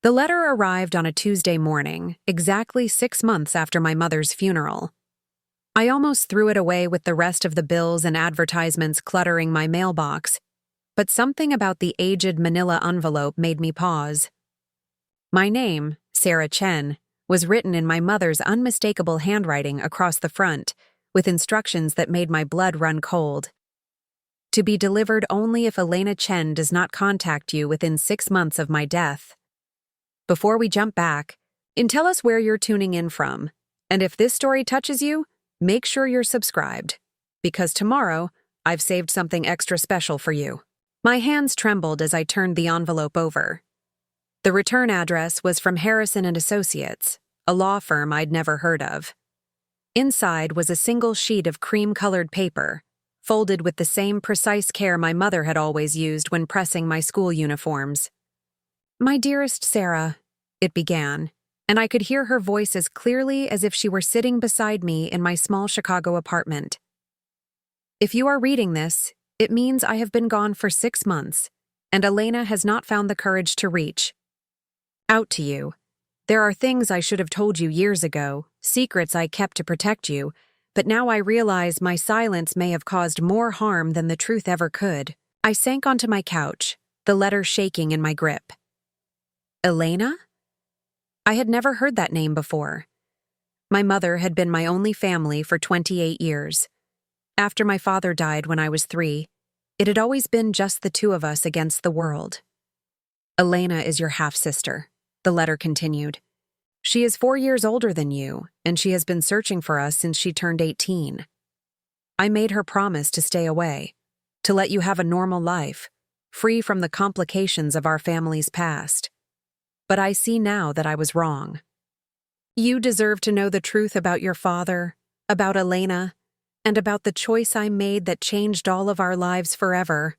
The letter arrived on a Tuesday morning, exactly 6 months after my mother's funeral. I almost threw it away with the rest of the bills and advertisements cluttering my mailbox, but something about the aged manila envelope made me pause. My name, Elena Chen, was written in my mother's unmistakable handwriting across the front, with instructions that made my blood run cold. To be delivered only if Elena Chen does not contact you within 6 months of my death. Before we jump back, tell us where you're tuning in from, and if this story touches you, make sure you're subscribed, because tomorrow, I've saved something extra special for you. My hands trembled as I turned the envelope over. The return address was from Harrison & Associates, a law firm I'd never heard of. Inside was a single sheet of cream-colored paper, folded with the same precise care my mother had always used when pressing my school uniforms. "My dearest Sarah," it began, and I could hear her voice as clearly as if she were sitting beside me in my small Chicago apartment. "If you are reading this, it means I have been gone for 6 months, and Elena has not found the courage to reach out to you. There are things I should have told you years ago, secrets I kept to protect you, but now I realize my silence may have caused more harm than the truth ever could." I sank onto my couch, the letter shaking in my grip. Elena? I had never heard that name before. My mother had been my only family for 28 years. After my father died when I was 3, it had always been just the two of us against the world. "Elena is your half-sister," the letter continued. "She is 4 years older than you, and she has been searching for us since she turned 18. I made her promise to stay away, to let you have a normal life, free from the complications of our family's past. But I see now that I was wrong. You deserve to know the truth about your father, about Elena, and about the choice I made that changed all of our lives forever."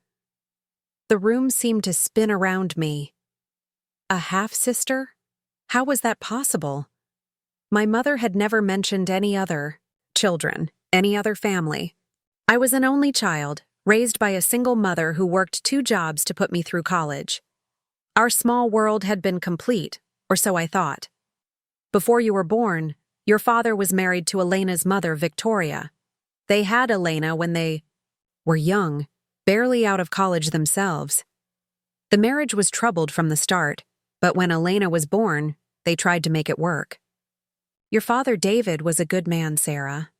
The room seemed to spin around me. A half-sister? How was that possible? My mother had never mentioned any other children, any other family. I was an only child, raised by a single mother who worked 2 jobs to put me through college. Our small world had been complete, or so I thought. Before you were born, your father was married to Elena's mother, Victoria. They had Elena when they were young, barely out of college themselves. The marriage was troubled from the start, but when Elena was born, they tried to make it work. Your father, David, was a good man, Sarah.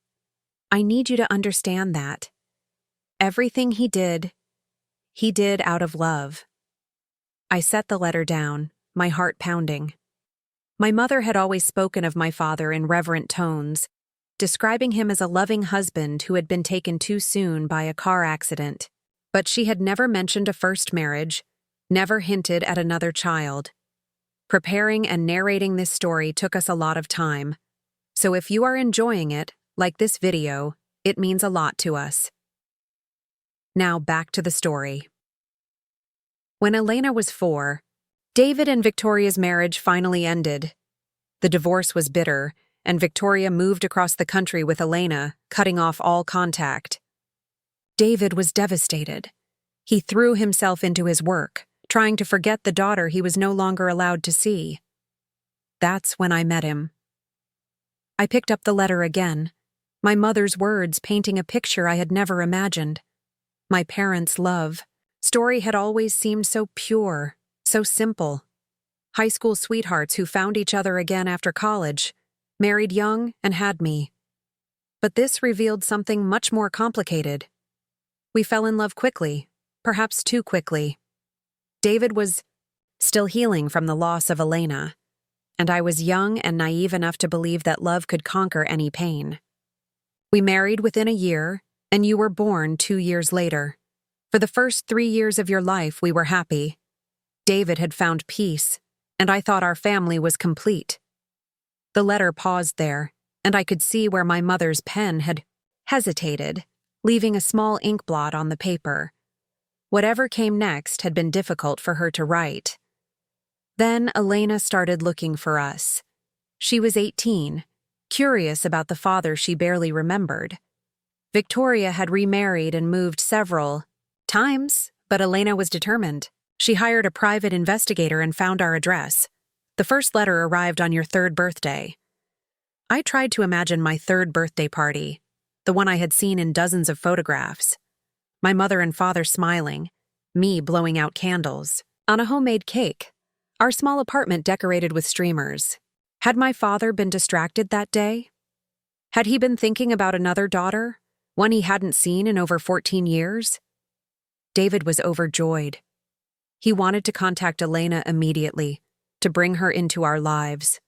I need you to understand that. Everything he did out of love. I set the letter down, my heart pounding. My mother had always spoken of my father in reverent tones, describing him as a loving husband who had been taken too soon by a car accident. But she had never mentioned a first marriage, never hinted at another child. Preparing and narrating this story took us a lot of time, so if you are enjoying it, like this video, it means a lot to us. Now back to the story. When Elena was 4, David and Victoria's marriage finally ended. The divorce was bitter, and Victoria moved across the country with Elena, cutting off all contact. David was devastated. He threw himself into his work, trying to forget the daughter he was no longer allowed to see. That's when I met him. I picked up the letter again, my mother's words painting a picture I had never imagined. My parents' love. Story had always seemed so pure, so simple. High school sweethearts who found each other again after college, married young and had me. But this revealed something much more complicated. We fell in love quickly, perhaps too quickly. David was still healing from the loss of Elena, and I was young and naive enough to believe that love could conquer any pain. We married within a year, and you were born 2 years later. For the first 3 years of your life, we were happy. David had found peace, and I thought our family was complete. The letter paused there, and I could see where my mother's pen had hesitated, leaving a small ink blot on the paper. Whatever came next had been difficult for her to write. Then Elena started looking for us. She was 18, curious about the father she barely remembered. Victoria had remarried and moved several times, but Elena was determined. She hired a private investigator and found our address. The first letter arrived on your third birthday. I tried to imagine my third birthday party, the one I had seen in dozens of photographs. My mother and father smiling, me blowing out candles, on a homemade cake, our small apartment decorated with streamers. Had my father been distracted that day? Had he been thinking about another daughter, one he hadn't seen in over 14 years? David was overjoyed. He wanted to contact Elena immediately, to bring her into our lives.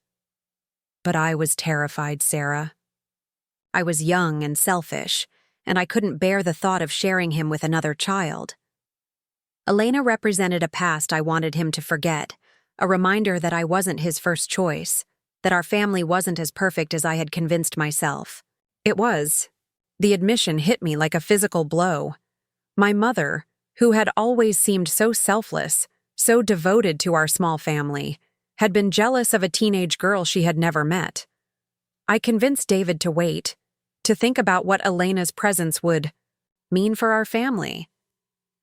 But I was terrified, Sarah. I was young and selfish, and I couldn't bear the thought of sharing him with another child. Elena represented a past I wanted him to forget, a reminder that I wasn't his first choice, that our family wasn't as perfect as I had convinced myself. It was. The admission hit me like a physical blow. My mother, who had always seemed so selfless, so devoted to our small family, had been jealous of a teenage girl she had never met. I convinced David to wait, to think about what Elena's presence would mean for our family.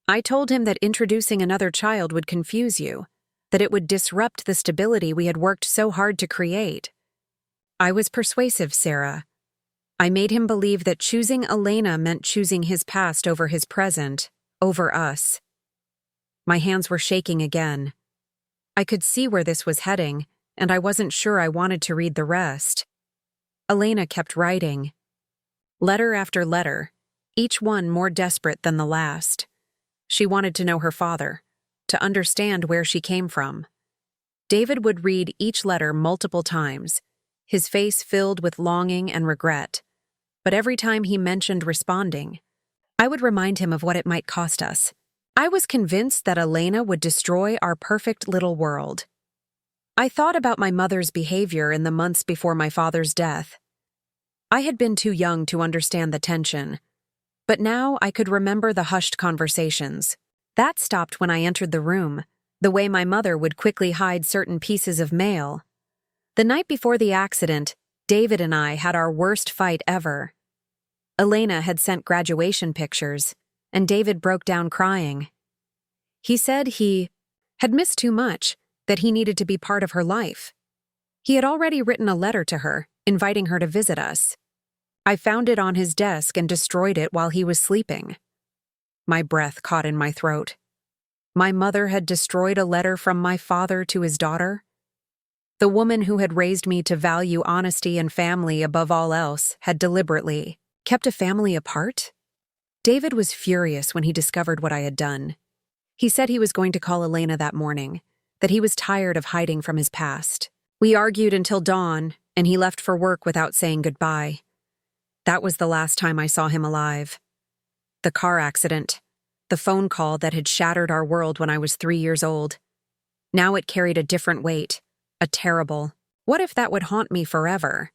I told him that introducing another child would confuse you, that it would disrupt the stability we had worked so hard to create. I was persuasive, Sarah. I made him believe that choosing Elena meant choosing his past over his present, over us. My hands were shaking again. I could see where this was heading, and I wasn't sure I wanted to read the rest. Elena kept writing. Letter after letter, each one more desperate than the last. She wanted to know her father, to understand where she came from. David would read each letter multiple times, his face filled with longing and regret. But every time he mentioned responding, I would remind him of what it might cost us. I was convinced that Elena would destroy our perfect little world. I thought about my mother's behavior in the months before my father's death. I had been too young to understand the tension, but now I could remember the hushed conversations. That stopped when I entered the room, the way my mother would quickly hide certain pieces of mail. The night before the accident, David and I had our worst fight ever. Elena had sent graduation pictures, and David broke down crying. He said he had missed too much, that he needed to be part of her life. He had already written a letter to her, inviting her to visit us. I found it on his desk and destroyed it while he was sleeping. My breath caught in my throat. My mother had destroyed a letter from my father to his daughter. The woman who had raised me to value honesty and family above all else had deliberately kept a family apart? David was furious when he discovered what I had done. He said he was going to call Elena that morning, that he was tired of hiding from his past. We argued until dawn, and he left for work without saying goodbye. That was the last time I saw him alive. The car accident, the phone call that had shattered our world when I was 3 years old. Now it carried a different weight, a terrible, what if that would haunt me forever?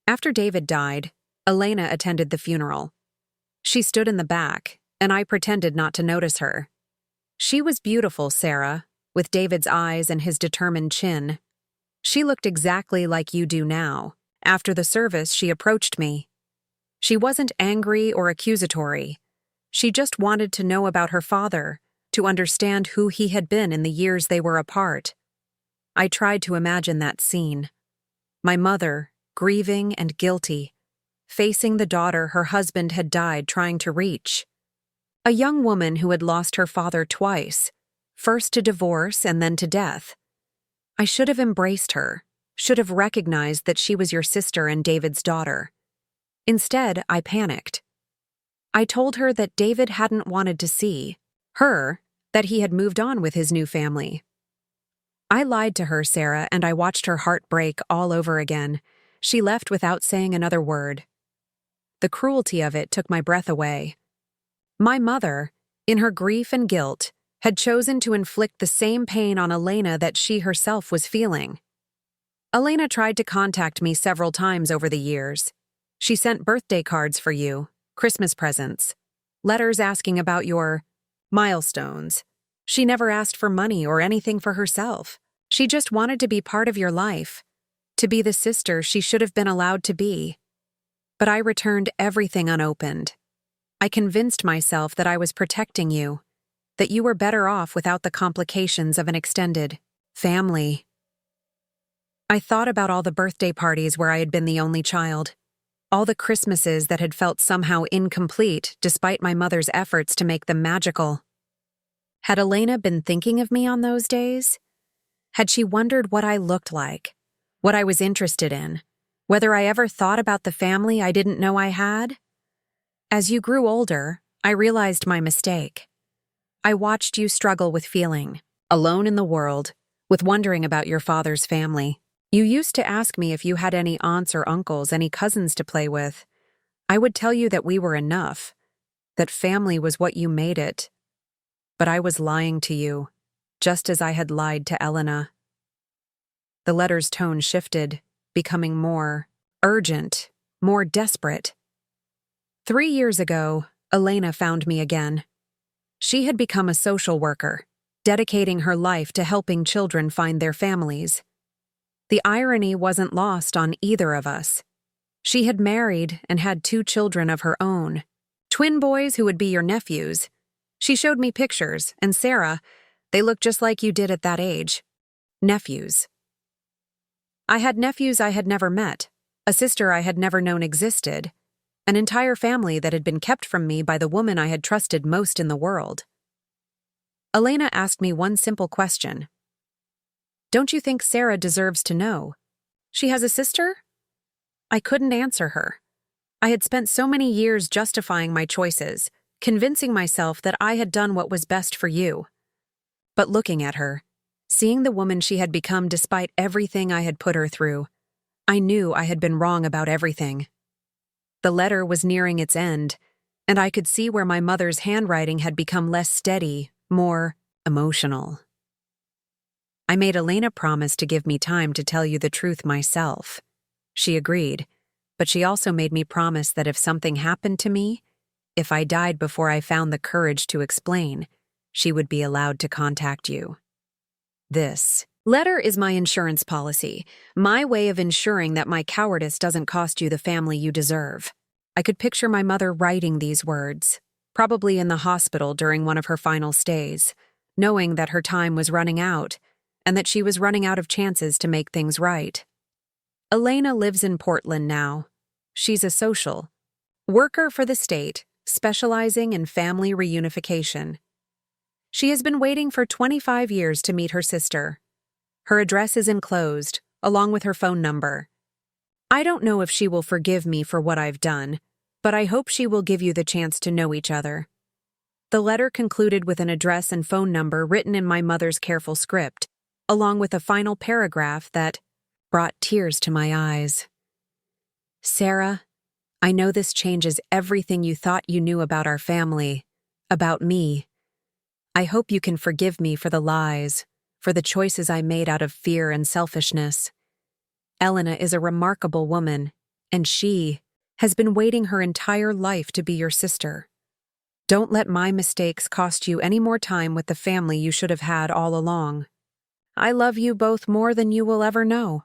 After David died, Elena attended the funeral. She stood in the back, and I pretended not to notice her. She was beautiful, Sarah, with David's eyes and his determined chin. She looked exactly like you do now. After the service, she approached me. She wasn't angry or accusatory. She just wanted to know about her father, to understand who he had been in the years they were apart. I tried to imagine that scene. My mother, grieving and guilty, facing the daughter her husband had died trying to reach. A young woman who had lost her father twice, first to divorce and then to death. I should have embraced her, should have recognized that she was your sister and David's daughter. Instead, I panicked. I told her that David hadn't wanted to see her, that he had moved on with his new family. I lied to her, Sarah, and I watched her heart break all over again. She left without saying another word. The cruelty of it took my breath away. My mother, in her grief and guilt, had chosen to inflict the same pain on Elena that she herself was feeling. Elena tried to contact me several times over the years. She sent birthday cards for you, Christmas presents, letters asking about your milestones. She never asked for money or anything for herself. She just wanted to be part of your life, to be the sister she should have been allowed to be. But I returned everything unopened. I convinced myself that I was protecting you, that you were better off without the complications of an extended family. I thought about all the birthday parties where I had been the only child, all the Christmases that had felt somehow incomplete despite my mother's efforts to make them magical. Had Elena been thinking of me on those days? Had she wondered what I looked like, what I was interested in, whether I ever thought about the family I didn't know I had? As you grew older, I realized my mistake. I watched you struggle with feeling alone in the world, with wondering about your father's family. You used to ask me if you had any aunts or uncles, any cousins to play with. I would tell you that we were enough, that family was what you made it. But I was lying to you, just as I had lied to Elena. The letter's tone shifted, becoming more urgent, more desperate. 3 years ago, Elena found me again. She had become a social worker, dedicating her life to helping children find their families. The irony wasn't lost on either of us. She had married and had 2 children of her own, twin boys who would be your nephews. She showed me pictures, and Sarah, they looked just like you did at that age. Nephews. I had nephews I had never met, a sister I had never known existed, an entire family that had been kept from me by the woman I had trusted most in the world. Elena asked me one simple question. Don't you think Sarah deserves to know? She has a sister? I couldn't answer her. I had spent so many years justifying my choices, convincing myself that I had done what was best for you. But looking at her, seeing the woman she had become despite everything I had put her through, I knew I had been wrong about everything. The letter was nearing its end, and I could see where my mother's handwriting had become less steady, more emotional. I made Elena promise to give me time to tell you the truth myself. She agreed, but she also made me promise that if something happened to me, if I died before I found the courage to explain, she would be allowed to contact you. This letter is my insurance policy, my way of ensuring that my cowardice doesn't cost you the family you deserve. I could picture my mother writing these words, probably in the hospital during one of her final stays, knowing that her time was running out, and that she was running out of chances to make things right. Elena lives in Portland now. She's a social worker for the state, specializing in family reunification. She has been waiting for 25 years to meet her sister. Her address is enclosed, along with her phone number. I don't know if she will forgive me for what I've done, but I hope she will give you the chance to know each other. The letter concluded with an address and phone number written in my mother's careful script, along with a final paragraph that brought tears to my eyes. Sarah, I know this changes everything you thought you knew about our family, about me. I hope you can forgive me for the lies, for the choices I made out of fear and selfishness. Elena is a remarkable woman, and she has been waiting her entire life to be your sister. Don't let my mistakes cost you any more time with the family you should have had all along. I love you both more than you will ever know.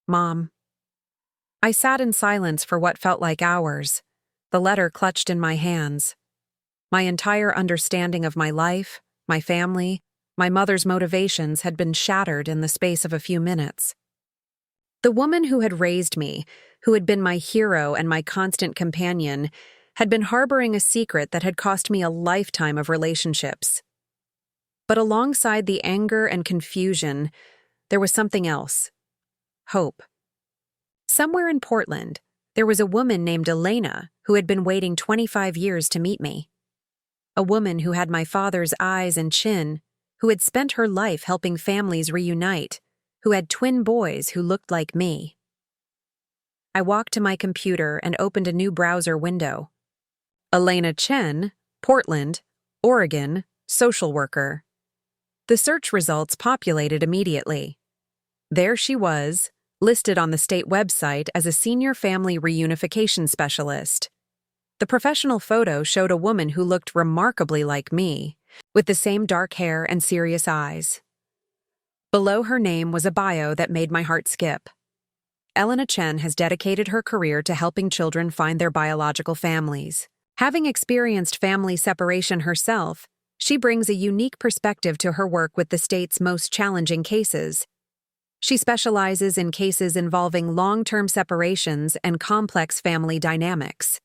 Mom. I sat in silence for what felt like hours, the letter clutched in my hands. My entire understanding of my life, my family, my mother's motivations had been shattered in the space of a few minutes. The woman who had raised me, who had been my hero and my constant companion, had been harboring a secret that had cost me a lifetime of relationships. But alongside the anger and confusion, there was something else. Hope. Somewhere in Portland, there was a woman named Elena who had been waiting 25 years to meet me. A woman who had my father's eyes and chin, who had spent her life helping families reunite, who had twin boys who looked like me. I walked to my computer and opened a new browser window. Elena Chen, Portland, Oregon, social worker. The search results populated immediately. There she was, listed on the state website as a senior family reunification specialist. The professional photo showed a woman who looked remarkably like me, with the same dark hair and serious eyes. Below her name was a bio that made my heart skip. Elena Chen has dedicated her career to helping children find their biological families. Having experienced family separation herself, she brings a unique perspective to her work with the state's most challenging cases. She specializes in cases involving long-term separations and complex family dynamics.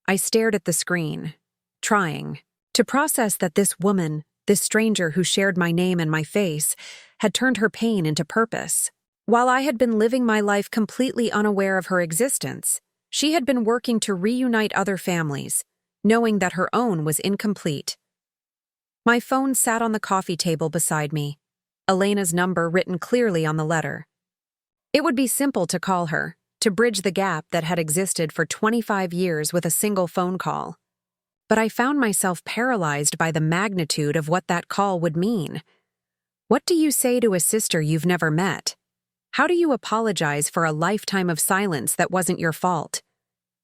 I stared at the screen, trying to process that this woman, this stranger who shared my name and my face, had turned her pain into purpose. While I had been living my life completely unaware of her existence, she had been working to reunite other families, knowing that her own was incomplete. My phone sat on the coffee table beside me, Elena's number written clearly on the letter. It would be simple to call her, to bridge the gap that had existed for 25 years with a single phone call. But I found myself paralyzed by the magnitude of what that call would mean. What do you say to a sister you've never met? How do you apologize for a lifetime of silence that wasn't your fault?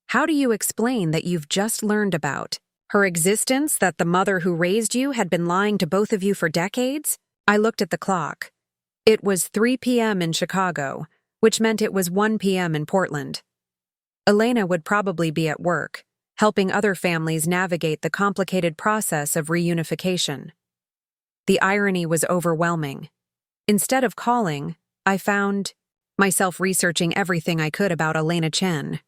How do you explain that you've just learned about her existence, that the mother who raised you had been lying to both of you for decades? I looked at the clock. It was 3 p.m. in Chicago, which meant it was 1 p.m. in Portland. Elena would probably be at work, helping other families navigate the complicated process of reunification. The irony was overwhelming. Instead of calling, I found myself researching everything I could about Elena Chen.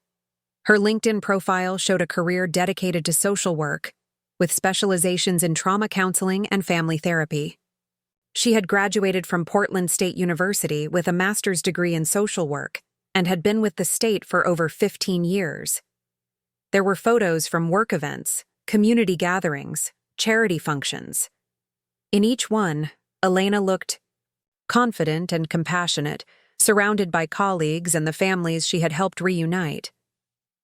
Her LinkedIn profile showed a career dedicated to social work, with specializations in trauma counseling and family therapy. She had graduated from Portland State University with a master's degree in social work and had been with the state for over 15 years. There were photos from work events, community gatherings, charity functions. In each one, Elena looked confident and compassionate, surrounded by colleagues and the families she had helped reunite.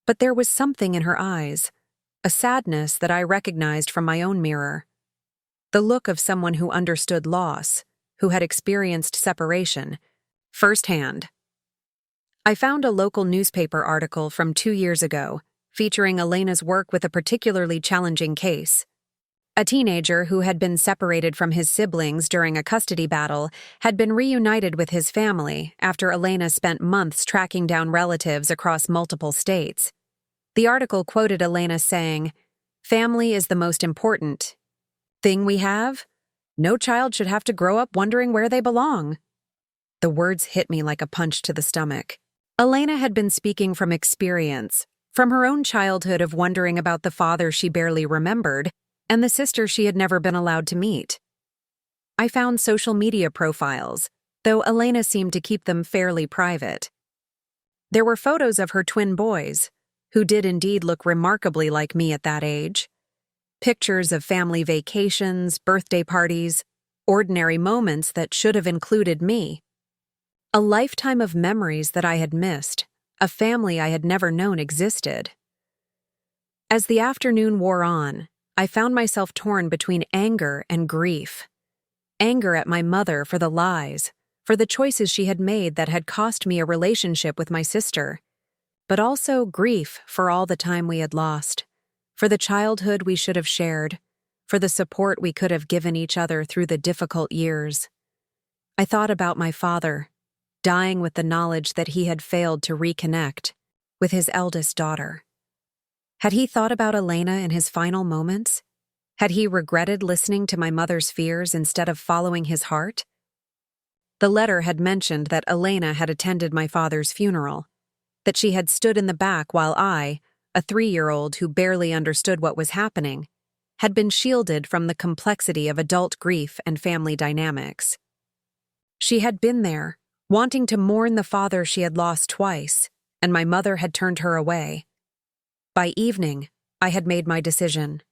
But there was something in her eyes, a sadness that I recognized from my own mirror. The look of someone who understood loss, who had experienced separation, firsthand. I found a local newspaper article from 2 years ago, featuring Elena's work with a particularly challenging case. A teenager who had been separated from his siblings during a custody battle had been reunited with his family after Elena spent months tracking down relatives across multiple states. The article quoted Elena saying, "Family is the most important thing we have. No child should have to grow up wondering where they belong." The words hit me like a punch to the stomach. Elena had been speaking from experience, from her own childhood of wondering about the father she barely remembered and the sister she had never been allowed to meet. I found social media profiles, though Elena seemed to keep them fairly private. There were photos of her twin boys, who did indeed look remarkably like me at that age. Pictures of family vacations, birthday parties, ordinary moments that should have included me. A lifetime of memories that I had missed, a family I had never known existed. As the afternoon wore on, I found myself torn between anger and grief. Anger at my mother for the lies, for the choices she had made that had cost me a relationship with my sister, but also grief for all the time we had lost, for the childhood we should have shared, for the support we could have given each other through the difficult years. I thought about my father, dying with the knowledge that he had failed to reconnect with his eldest daughter. Had he thought about Elena in his final moments? Had he regretted listening to my mother's fears instead of following his heart? The letter had mentioned that Elena had attended my father's funeral, that she had stood in the back while I, a 3-year-old who barely understood what was happening, had been shielded from the complexity of adult grief and family dynamics. She had been there, wanting to mourn the father she had lost twice, and my mother had turned her away. By evening, I had made my decision.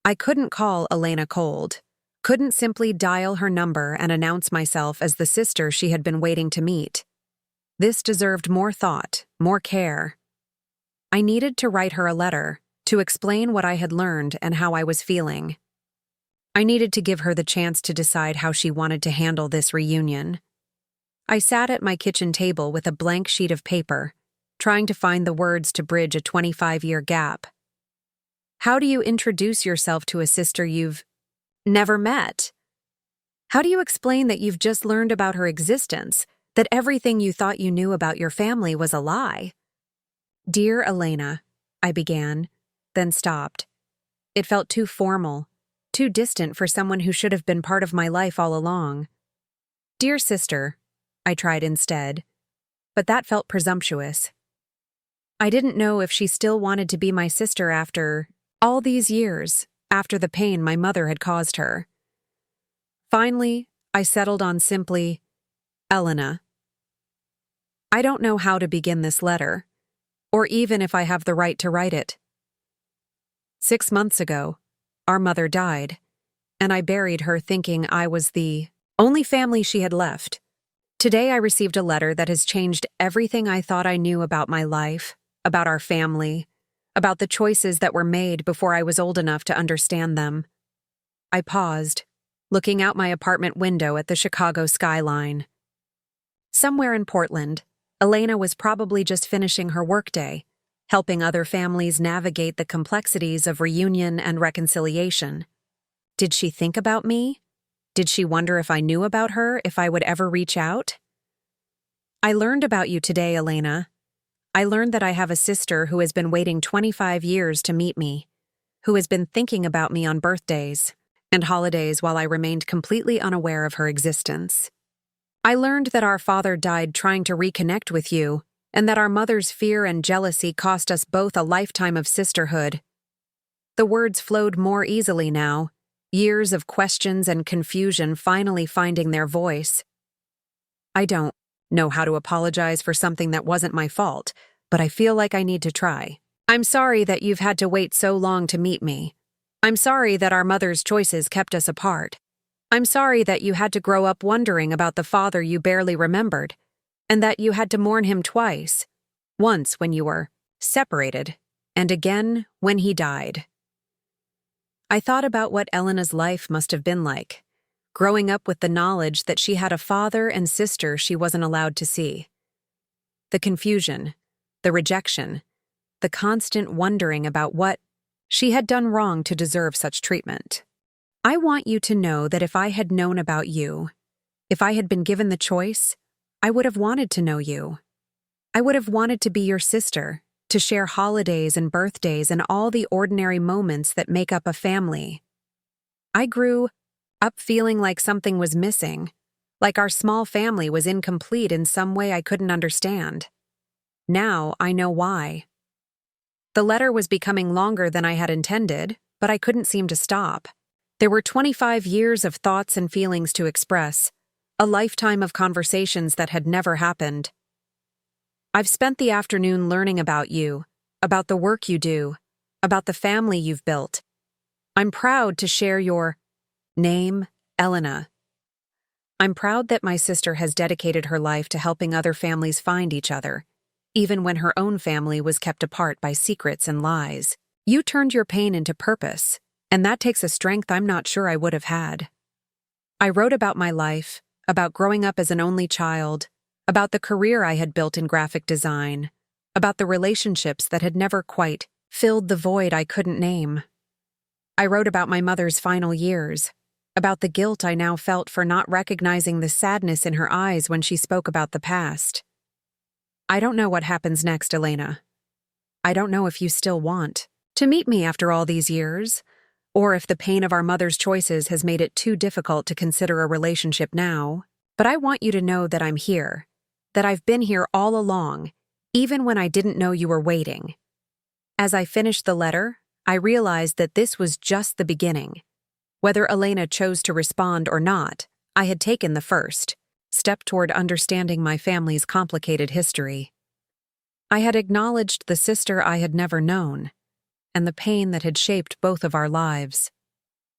I couldn't call Elena cold, couldn't simply dial her number and announce myself as the sister she had been waiting to meet. This deserved more thought, more care. I needed to write her a letter, to explain what I had learned and how I was feeling. I needed to give her the chance to decide how she wanted to handle this reunion. I sat at my kitchen table with a blank sheet of paper, trying to find the words to bridge a 25-year gap. How do you introduce yourself to a sister you've never met? How do you explain that you've just learned about her existence, that everything you thought you knew about your family was a lie? "Dear Elena," I began, then stopped. It felt too formal, too distant for someone who should have been part of my life all along. "Dear sister, I tried instead, but that felt presumptuous. I didn't know if she still wanted to be my sister after all these years, after the pain my mother had caused her. Finally, I settled on simply, Elena. I don't know how to begin this letter, or even if I have the right to write it. 6 months ago, our mother died, and I buried her thinking I was the only family she had left. Today I received a letter that has changed everything I thought I knew about my life, about our family, about the choices that were made before I was old enough to understand them. I paused, looking out my apartment window at the Chicago skyline. Somewhere in Portland, Elena was probably just finishing her workday, helping other families navigate the complexities of reunion and reconciliation. Did she think about me? Did she wonder if I knew about her, if I would ever reach out? I learned about you today, Elena. I learned that I have a sister who has been waiting 25 years to meet me, who has been thinking about me on birthdays and holidays while I remained completely unaware of her existence. I learned that our father died trying to reconnect with you, and that our mother's fear and jealousy cost us both a lifetime of sisterhood. The words flowed more easily now, years of questions and confusion finally finding their voice. I don't know how to apologize for something that wasn't my fault, but I feel like I need to try. I'm sorry that you've had to wait so long to meet me. I'm sorry that our mother's choices kept us apart. I'm sorry that you had to grow up wondering about the father you barely remembered, and that you had to mourn him twice, once when you were separated, and again when he died. I thought about what Elena's life must have been like, growing up with the knowledge that she had a father and sister she wasn't allowed to see. The confusion, the rejection, the constant wondering about what she had done wrong to deserve such treatment. I want you to know that if I had known about you, if I had been given the choice, I would have wanted to know you. I would have wanted to be your sister, to share holidays and birthdays and all the ordinary moments that make up a family. I grew up feeling like something was missing, like our small family was incomplete in some way I couldn't understand. Now I know why. The letter was becoming longer than I had intended, but I couldn't seem to stop. There were 25 years of thoughts and feelings to express, a lifetime of conversations that had never happened. I've spent the afternoon learning about you, about the work you do, about the family you've built. I'm proud to share your name, Elena. I'm proud that my sister has dedicated her life to helping other families find each other, even when her own family was kept apart by secrets and lies. You turned your pain into purpose, and that takes a strength I'm not sure I would have had. I wrote about my life, about growing up as an only child, about the career I had built in graphic design, about the relationships that had never quite filled the void I couldn't name. I wrote about my mother's final years, about the guilt I now felt for not recognizing the sadness in her eyes when she spoke about the past. I don't know what happens next, Elena. I don't know if you still want to meet me after all these years, or if the pain of our mother's choices has made it too difficult to consider a relationship now, but I want you to know that I'm here, that I've been here all along, even when I didn't know you were waiting. As I finished the letter, I realized that this was just the beginning. Whether Elena chose to respond or not, I had taken the first step toward understanding my family's complicated history. I had acknowledged the sister I had never known, and the pain that had shaped both of our lives.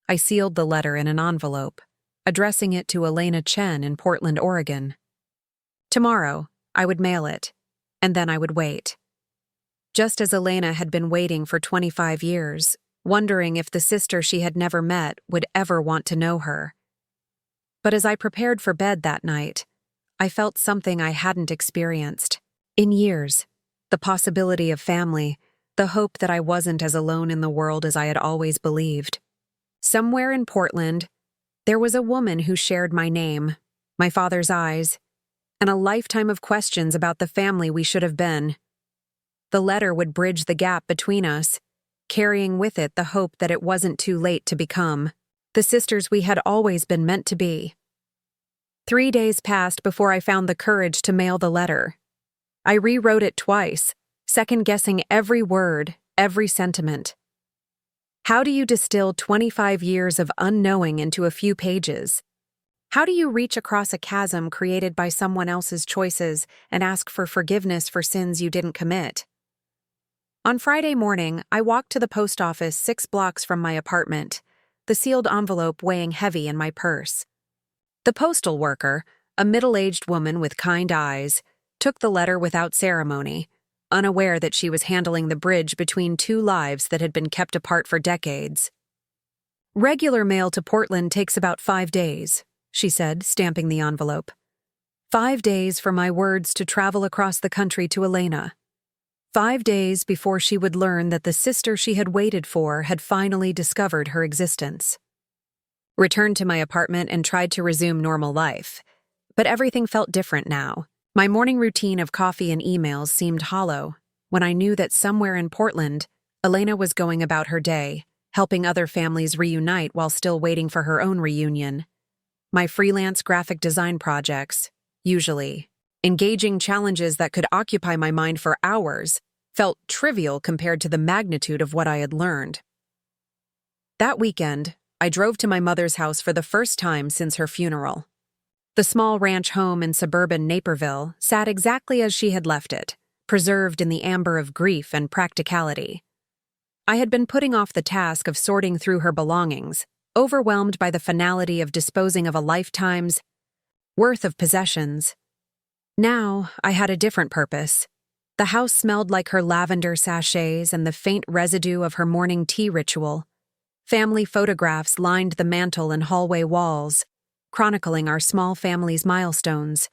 I sealed the letter in an envelope, addressing it to Elena Chen in Portland, Oregon. Tomorrow, I would mail it, and then I would wait. Just as Elena had been waiting for 25 years, wondering if the sister she had never met would ever want to know her. But as I prepared for bed that night, I felt something I hadn't experienced in years, the possibility of family, the hope that I wasn't as alone in the world as I had always believed. Somewhere in Portland, there was a woman who shared my name, my father's eyes, and a lifetime of questions about the family we should have been. The letter would bridge the gap between us, carrying with it the hope that it wasn't too late to become the sisters we had always been meant to be. 3 days passed before I found the courage to mail the letter. I rewrote it twice, second-guessing every word, every sentiment. How do you distill 25 years of unknowing into a few pages? How do you reach across a chasm created by someone else's choices and ask for forgiveness for sins you didn't commit? On Friday morning, I walked to the post office 6 blocks from my apartment, the sealed envelope weighing heavy in my purse. The postal worker, a middle-aged woman with kind eyes, took the letter without ceremony, unaware that she was handling the bridge between 2 lives that had been kept apart for decades. "Regular mail to Portland takes about 5 days," she said, stamping the envelope. 5 days for my words to travel across the country to Elena. 5 days before she would learn that the sister she had waited for had finally discovered her existence. Returned to my apartment and tried to resume normal life. But everything felt different now. My morning routine of coffee and emails seemed hollow when I knew that somewhere in Portland, Elena was going about her day, helping other families reunite while still waiting for her own reunion. My freelance graphic design projects, usually engaging challenges that could occupy my mind for hours, felt trivial compared to the magnitude of what I had learned. That weekend, I drove to my mother's house for the first time since her funeral. The small ranch home in suburban Naperville sat exactly as she had left it, preserved in the amber of grief and practicality. I had been putting off the task of sorting through her belongings, overwhelmed by the finality of disposing of a lifetime's worth of possessions. Now, I had a different purpose. The house smelled like her lavender sachets and the faint residue of her morning tea ritual. Family photographs lined the mantel and hallway walls, chronicling our small family's milestones.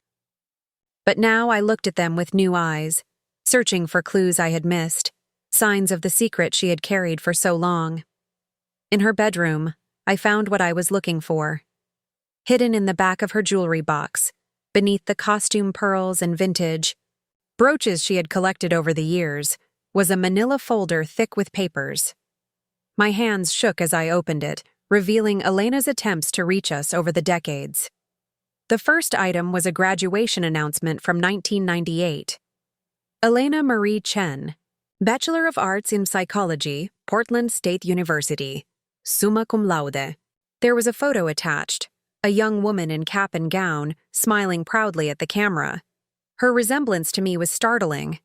But now I looked at them with new eyes, searching for clues I had missed, signs of the secret she had carried for so long. In her bedroom, I found what I was looking for. Hidden in the back of her jewelry box, beneath the costume pearls and vintage brooches she had collected over the years, was a manila folder thick with papers. My hands shook as I opened it, revealing Elena's attempts to reach us over the decades. The first item was a graduation announcement from 1998. Elena Marie Chen, Bachelor of Arts in Psychology, Portland State University, summa cum laude. There was a photo attached, a young woman in cap and gown, smiling proudly at the camera. Her resemblance to me was startling.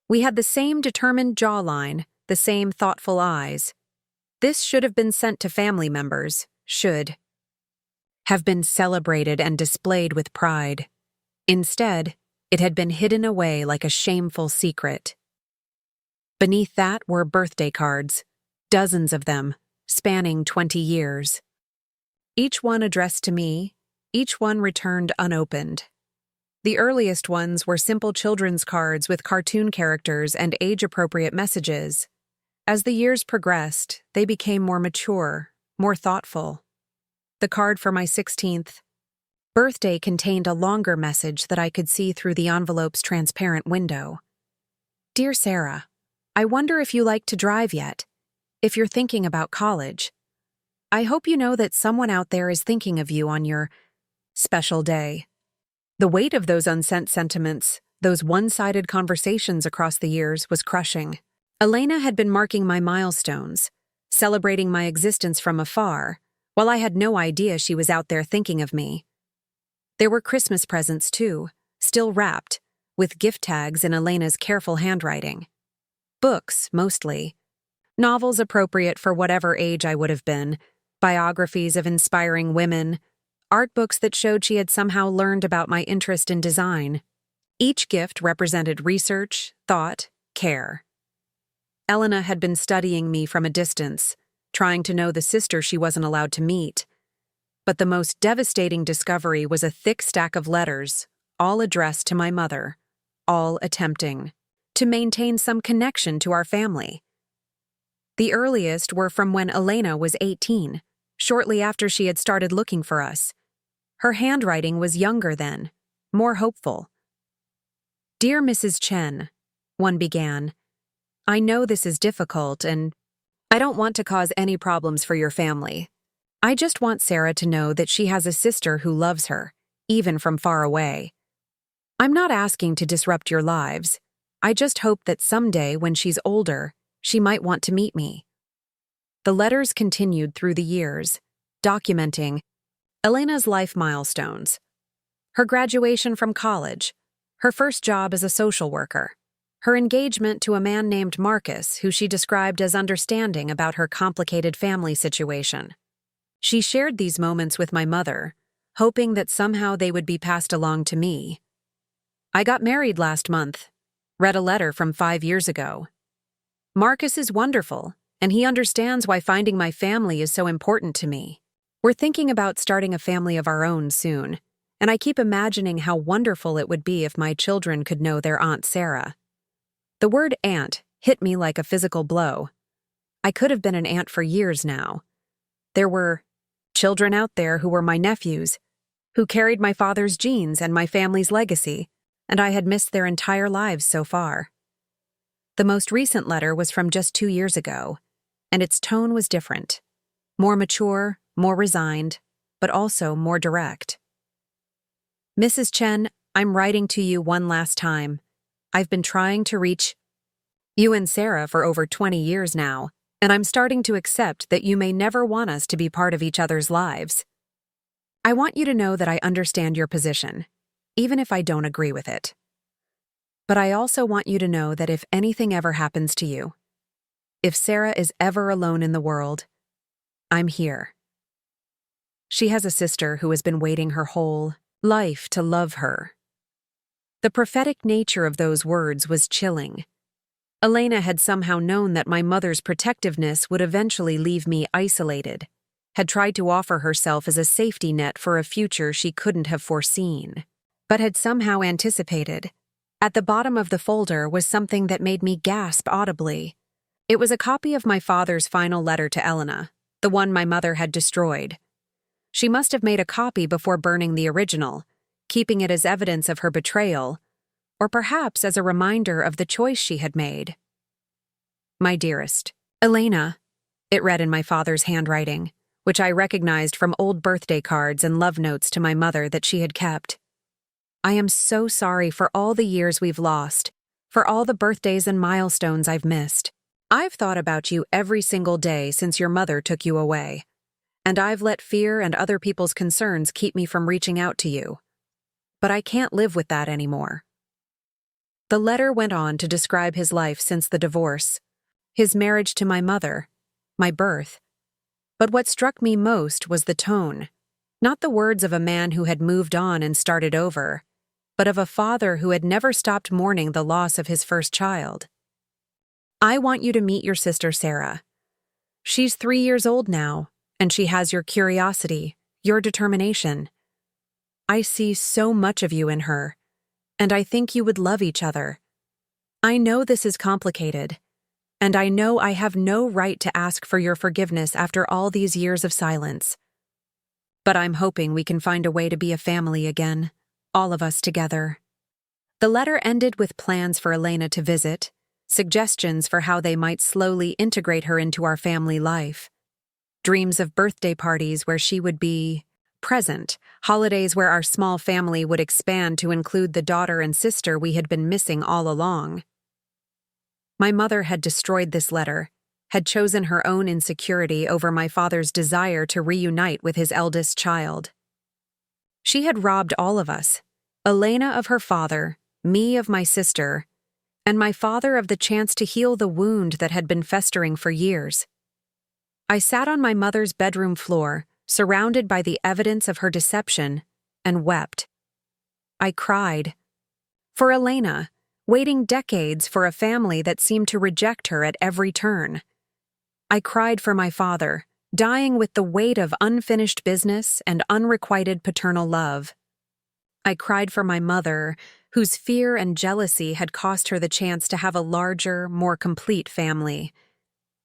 We had the same determined jawline, the same thoughtful eyes. This should have been sent to family members, should have been celebrated and displayed with pride. Instead, it had been hidden away like a shameful secret. Beneath that were birthday cards, dozens of them, spanning 20 years. Each one addressed to me, each one returned unopened. The earliest ones were simple children's cards with cartoon characters and age-appropriate messages. As the years progressed, they became more mature, more thoughtful. The card for my 16th birthday contained a longer message that I could see through the envelope's transparent window. Dear Sarah, I wonder if you like to drive yet, if you're thinking about college. I hope you know that someone out there is thinking of you on your special day. The weight of those unsent sentiments, those one-sided conversations across the years, was crushing. Elena had been marking my milestones, celebrating my existence from afar, while I had no idea she was out there thinking of me. There were Christmas presents, too, still wrapped, with gift tags in Elena's careful handwriting. Books, mostly. Novels appropriate for whatever age I would have been, biographies of inspiring women, art books that showed she had somehow learned about my interest in design. Each gift represented research, thought, care. Elena had been studying me from a distance, trying to know the sister she wasn't allowed to meet. But the most devastating discovery was a thick stack of letters, all addressed to my mother, all attempting to maintain some connection to our family. The earliest were from when Elena was 18, shortly after she had started looking for us. Her handwriting was younger then, more hopeful. Dear Mrs. Chen, one began, I know this is difficult and I don't want to cause any problems for your family. I just want Sarah to know that she has a sister who loves her, even from far away. I'm not asking to disrupt your lives. I just hope that someday, when she's older, she might want to meet me. The letters continued through the years, documenting Elena's life milestones, her graduation from college, her first job as a social worker, her engagement to a man named Marcus, who she described as understanding about her complicated family situation. She shared these moments with my mother, hoping that somehow they would be passed along to me. I got married last month, read a letter from 5 years ago. Marcus is wonderful, and he understands why finding my family is so important to me. We're thinking about starting a family of our own soon, and I keep imagining how wonderful it would be if my children could know their Aunt Sarah. The word aunt hit me like a physical blow. I could have been an aunt for years now. There were children out there who were my nephews, who carried my father's genes and my family's legacy, and I had missed their entire lives so far. The most recent letter was from just 2 years ago, and its tone was different. More mature, more resigned, but also more direct. Mrs. Chen, I'm writing to you one last time. I've been trying to reach you and Sarah for over 20 years now, and I'm starting to accept that you may never want us to be part of each other's lives. I want you to know that I understand your position, even if I don't agree with it. But I also want you to know that if anything ever happens to you, if Sarah is ever alone in the world, I'm here. She has a sister who has been waiting her whole life to love her. The prophetic nature of those words was chilling. Elena had somehow known that my mother's protectiveness would eventually leave me isolated, had tried to offer herself as a safety net for a future she couldn't have foreseen, but had somehow anticipated. At the bottom of the folder was something that made me gasp audibly. It was a copy of my father's final letter to Elena, the one my mother had destroyed. She must have made a copy before burning the original, keeping it as evidence of her betrayal, or perhaps as a reminder of the choice she had made. My dearest, Elena, it read in my father's handwriting, which I recognized from old birthday cards and love notes to my mother that she had kept. I am so sorry for all the years we've lost, for all the birthdays and milestones I've missed. I've thought about you every single day since your mother took you away, and I've let fear and other people's concerns keep me from reaching out to you. But I can't live with that anymore. The letter went on to describe his life since the divorce, his marriage to my mother, my birth. But what struck me most was the tone, not the words of a man who had moved on and started over, but of a father who had never stopped mourning the loss of his first child. I want you to meet your sister Sarah. She's 3 years old now, and she has your curiosity, your determination. I see so much of you in her, and I think you would love each other. I know this is complicated, and I know I have no right to ask for your forgiveness after all these years of silence. But I'm hoping we can find a way to be a family again, all of us together. The letter ended with plans for Elena to visit, suggestions for how they might slowly integrate her into our family life, dreams of birthday parties where she would be present, holidays where our small family would expand to include the daughter and sister we had been missing all along. My mother had destroyed this letter, had chosen her own insecurity over my father's desire to reunite with his eldest child. She had robbed all of us, Elena of her father, me of my sister, and my father of the chance to heal the wound that had been festering for years. I sat on my mother's bedroom floor, surrounded by the evidence of her deception, and wept. I cried. For Elena, waiting decades for a family that seemed to reject her at every turn. I cried for my father, dying with the weight of unfinished business and unrequited paternal love. I cried for my mother, whose fear and jealousy had cost her the chance to have a larger, more complete family.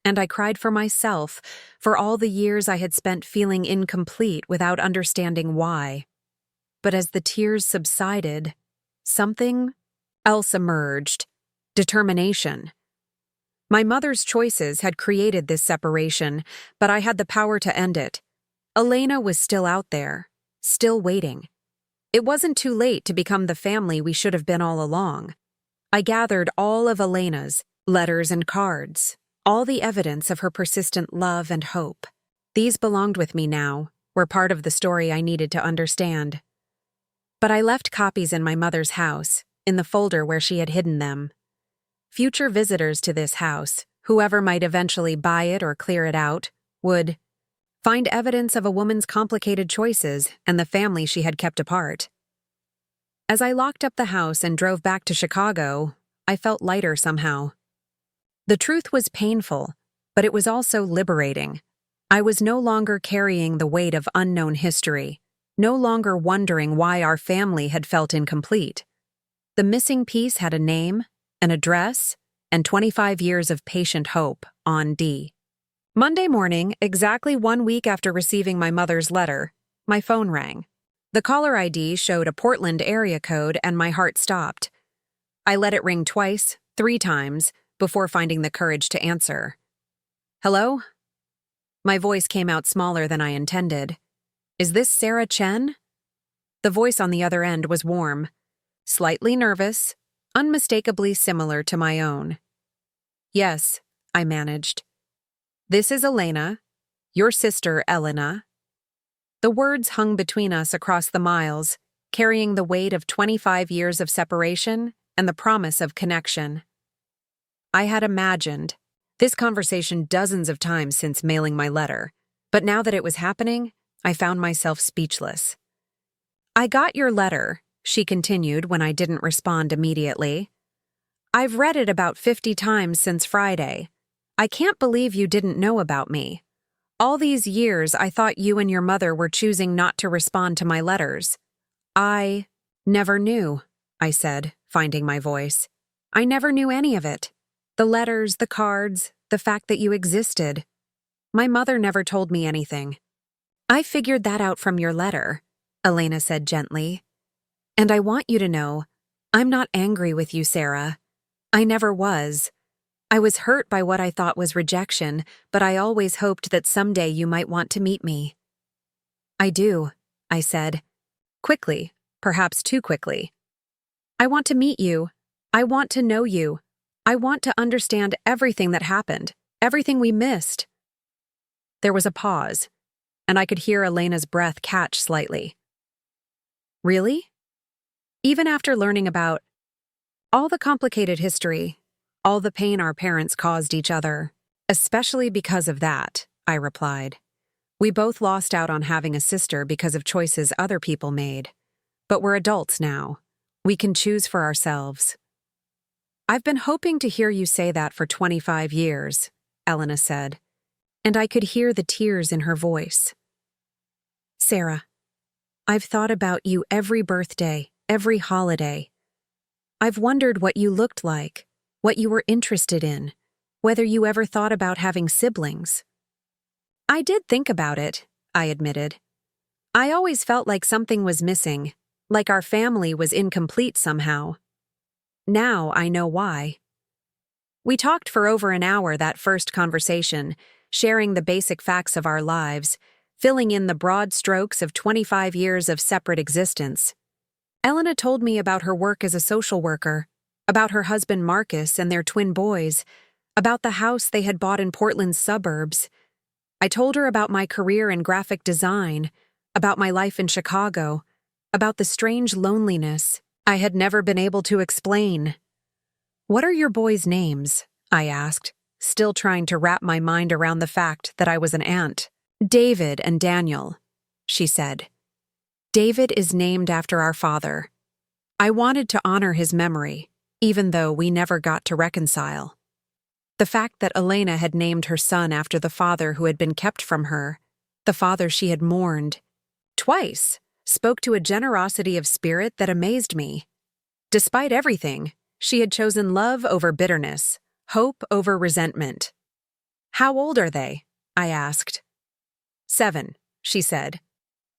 And I cried for myself, for all the years I had spent feeling incomplete without understanding why. But as the tears subsided, something else emerged: determination. My mother's choices had created this separation, but I had the power to end it. Elena was still out there, still waiting. It wasn't too late to become the family we should have been all along. I gathered all of Elena's letters and cards, all the evidence of her persistent love and hope. These belonged with me now, were part of the story I needed to understand. But I left copies in my mother's house, in the folder where she had hidden them. Future visitors to this house, whoever might eventually buy it or clear it out, would find evidence of a woman's complicated choices and the family she had kept apart. As I locked up the house and drove back to Chicago, I felt lighter somehow. The truth was painful, but it was also liberating. I was no longer carrying the weight of unknown history, no longer wondering why our family had felt incomplete. The missing piece had a name, an address, and 25 years of patient hope on D. Monday morning, exactly 1 week after receiving my mother's letter, my phone rang. The caller ID showed a Portland area code and my heart stopped. I let it ring twice, 3 times, before finding the courage to answer. Hello? My voice came out smaller than I intended. Is this Elena Chen? The voice on the other end was warm, slightly nervous, unmistakably similar to my own. Yes, I managed. This is Elena, your sister Elena. The words hung between us across the miles, carrying the weight of 25 years of separation and the promise of connection. I had imagined this conversation dozens of times since mailing my letter, but now that it was happening, I found myself speechless. I got your letter, she continued when I didn't respond immediately. I've read it about 50 times since Friday. I can't believe you didn't know about me. All these years, I thought you and your mother were choosing not to respond to my letters. I never knew, I said, finding my voice. I never knew any of it. The letters, the cards, the fact that you existed. My mother never told me anything. I figured that out from your letter, Elena said gently. And I want you to know, I'm not angry with you, Sarah. I never was. I was hurt by what I thought was rejection, but I always hoped that someday you might want to meet me. I do, I said. Quickly, perhaps too quickly. I want to meet you. I want to know you. I want to understand everything that happened, everything we missed. There was a pause, and I could hear Elena's breath catch slightly. Really? Even after learning about all the complicated history, all the pain our parents caused each other, especially because of that, I replied. We both lost out on having a sister because of choices other people made. But we're adults now. We can choose for ourselves. I've been hoping to hear you say that for 25 years, Elena said, and I could hear the tears in her voice. Sarah, I've thought about you every birthday, every holiday. I've wondered what you looked like, what you were interested in, whether you ever thought about having siblings. I did think about it, I admitted. I always felt like something was missing, like our family was incomplete somehow. Now I know why. We talked for over an hour that first conversation, sharing the basic facts of our lives, filling in the broad strokes of 25 years of separate existence. Elena told me about her work as a social worker, about her husband Marcus and their twin boys, about the house they had bought in Portland's suburbs. I told her about my career in graphic design, about my life in Chicago, about the strange loneliness I had never been able to explain. What are your boys' names? I asked, still trying to wrap my mind around the fact that I was an aunt. David and Daniel, she said. David is named after our father. I wanted to honor his memory, even though we never got to reconcile. The fact that Elena had named her son after the father who had been kept from her, the father she had mourned, twice, spoke to a generosity of spirit that amazed me. Despite everything, she had chosen love over bitterness, hope over resentment. How old are they? I asked. 7, she said.